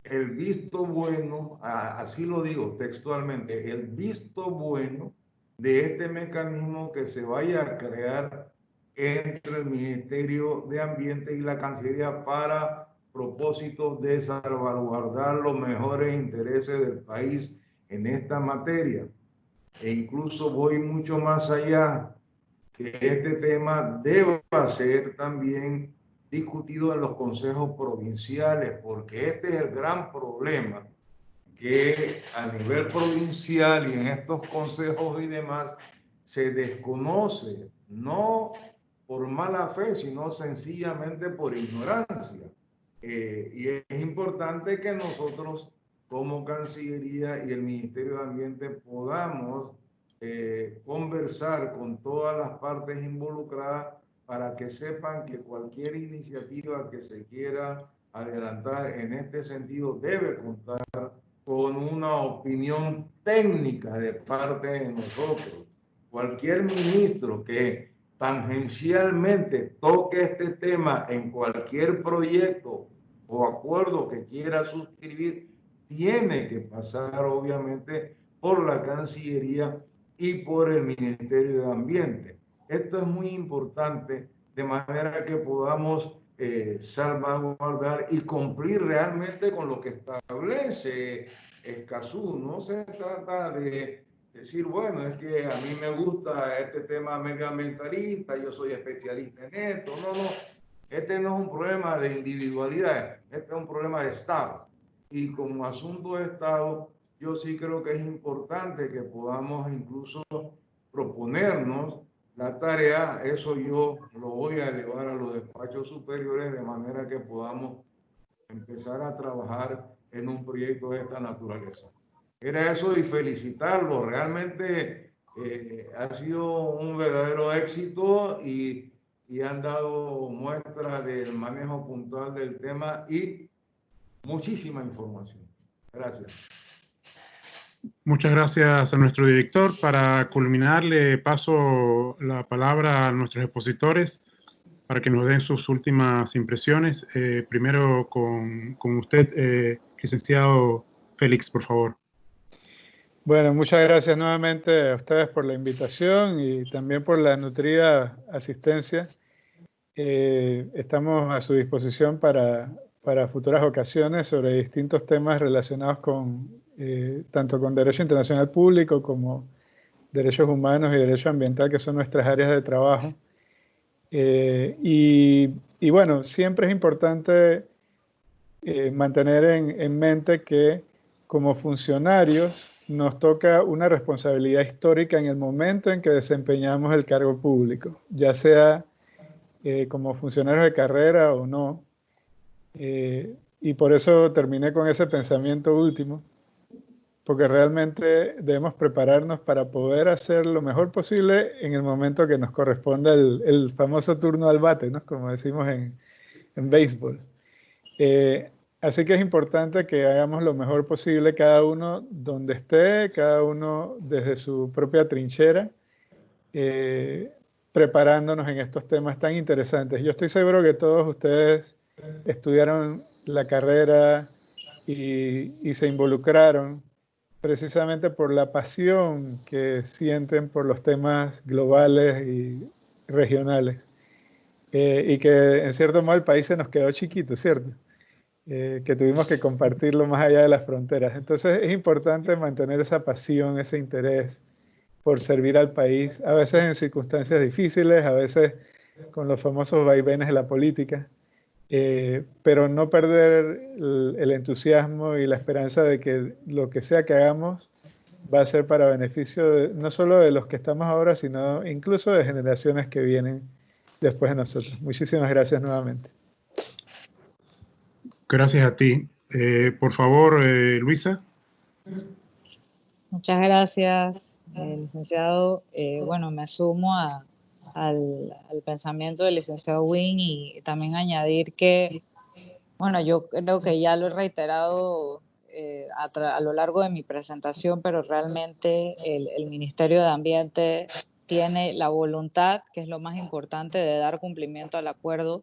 el visto bueno, así lo digo textualmente, el visto bueno de este mecanismo que se vaya a crear entre el Ministerio de Ambiente y la Cancillería para propósitos de salvaguardar los mejores intereses del país en esta materia. E incluso voy mucho más allá, que este tema deba ser también discutido en los consejos provinciales, porque este es el gran problema, que a nivel provincial y en estos consejos y demás se desconoce, no por mala fe, sino sencillamente por ignorancia. Y es importante que nosotros como Cancillería y el Ministerio de Ambiente podamos conversar con todas las partes involucradas para que sepan que cualquier iniciativa que se quiera adelantar en este sentido debe contar con una opinión técnica de parte de nosotros. Cualquier ministro que tangencialmente toque este tema en cualquier proyecto o acuerdo que quiera suscribir, tiene que pasar obviamente por la Cancillería y por el Ministerio de Ambiente. Esto es muy importante, de manera que podamos salvaguardar y cumplir realmente con lo que establece Escazú. No se trata de decir, bueno, es que a mí me gusta este tema medioambientalista, yo soy especialista en esto. No, no, este no es un problema de individualidad, este es un problema de Estado. Y como asunto de Estado, yo sí creo que es importante que podamos incluso proponernos la tarea. Eso yo lo voy a elevar a los despachos superiores, de manera que podamos empezar a trabajar en un proyecto de esta naturaleza. Era eso y felicitarlo. Realmente ha sido un verdadero éxito y han dado muestra del manejo puntual del tema y muchísima información. Gracias. Muchas gracias a nuestro director. Para culminar, le paso la palabra a nuestros expositores para que nos den sus últimas impresiones. Primero con usted, licenciado Félix, por favor. Bueno, muchas gracias nuevamente a ustedes por la invitación y también por la nutrida asistencia. Estamos a su disposición para futuras ocasiones sobre distintos temas relacionados con tanto con derecho internacional público como derechos humanos y derecho ambiental, que son nuestras áreas de trabajo. Y bueno, siempre es importante mantener en mente que como funcionarios nos toca una responsabilidad histórica en el momento en que desempeñamos el cargo público, ya sea como funcionarios de carrera o no. Y por eso terminé con ese pensamiento último, porque realmente debemos prepararnos para poder hacer lo mejor posible en el momento que nos corresponda el famoso turno al bate, ¿no? Como decimos en béisbol. Así que es importante que hagamos lo mejor posible cada uno donde esté, cada uno desde su propia trinchera, preparándonos en estos temas tan interesantes. Yo estoy seguro que todos ustedes estudiaron la carrera y se involucraron precisamente por la pasión que sienten por los temas globales y regionales. Y que en cierto modo el país se nos quedó chiquito, ¿cierto? Que tuvimos que compartirlo más allá de las fronteras. Entonces es importante mantener esa pasión, ese interés por servir al país, a veces en circunstancias difíciles, a veces con los famosos vaivenes de la política, pero no perder el entusiasmo y la esperanza de que lo que sea que hagamos va a ser para beneficio no solo de los que estamos ahora, sino incluso de generaciones que vienen después de nosotros. Muchísimas gracias nuevamente. Gracias a ti. Por favor, Luisa. Muchas gracias, licenciado. Bueno, me sumo al pensamiento del licenciado Wynn y también añadir que, bueno, yo creo que ya lo he reiterado a lo largo de mi presentación, pero realmente el Ministerio de Ambiente tiene la voluntad, que es lo más importante, de dar cumplimiento al acuerdo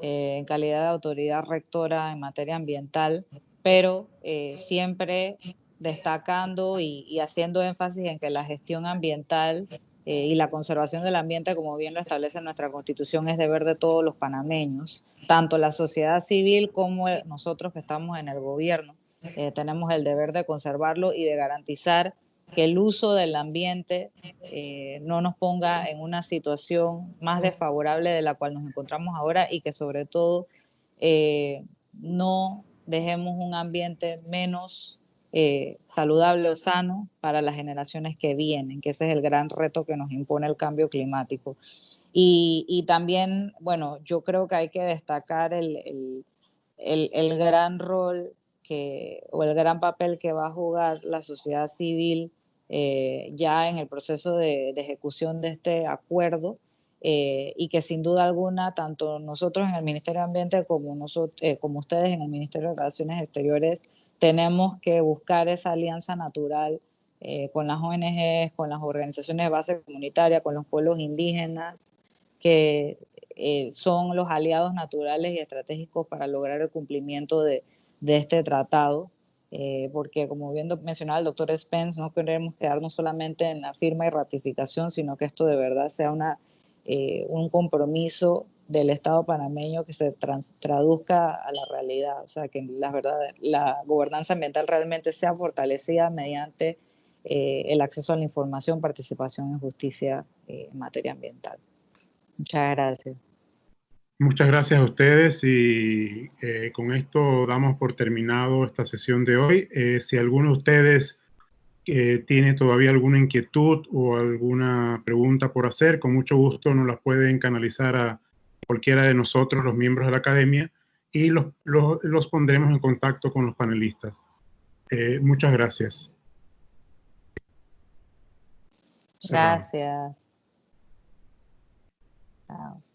en calidad de autoridad rectora en materia ambiental, pero siempre destacando y haciendo énfasis en que la gestión ambiental y la conservación del ambiente, como bien lo establece nuestra Constitución, es deber de todos los panameños, tanto la sociedad civil como nosotros que estamos en el gobierno. Tenemos el deber de conservarlo y de garantizar que el uso del ambiente no nos ponga en una situación más desfavorable de la cual nos encontramos ahora y que sobre todo no dejemos un ambiente menos saludable o sano para las generaciones que vienen, que ese es el gran reto que nos impone el cambio climático. Y también, bueno, yo creo que hay que destacar el gran rol o el gran papel que va a jugar la sociedad civil ya en el proceso de ejecución de este acuerdo y que sin duda alguna tanto nosotros en el Ministerio de Ambiente como ustedes en el Ministerio de Relaciones Exteriores tenemos que buscar esa alianza natural con las ONGs, con las organizaciones de base comunitaria, con los pueblos indígenas, que son los aliados naturales y estratégicos para lograr el cumplimiento de este tratado, porque como bien mencionaba el doctor Spence, no queremos quedarnos solamente en la firma y ratificación, sino que esto de verdad sea un compromiso del Estado panameño que se traduzca a la realidad, o sea, que la gobernanza ambiental realmente sea fortalecida mediante el acceso a la información, participación en justicia en materia ambiental. Muchas gracias. Muchas gracias a ustedes y con esto damos por terminado esta sesión de hoy. Si alguno de ustedes tiene todavía alguna inquietud o alguna pregunta por hacer, con mucho gusto nos las pueden canalizar a cualquiera de nosotros, los miembros de la academia, y los pondremos en contacto con los panelistas. Muchas gracias. Cerrado. Gracias. Chao.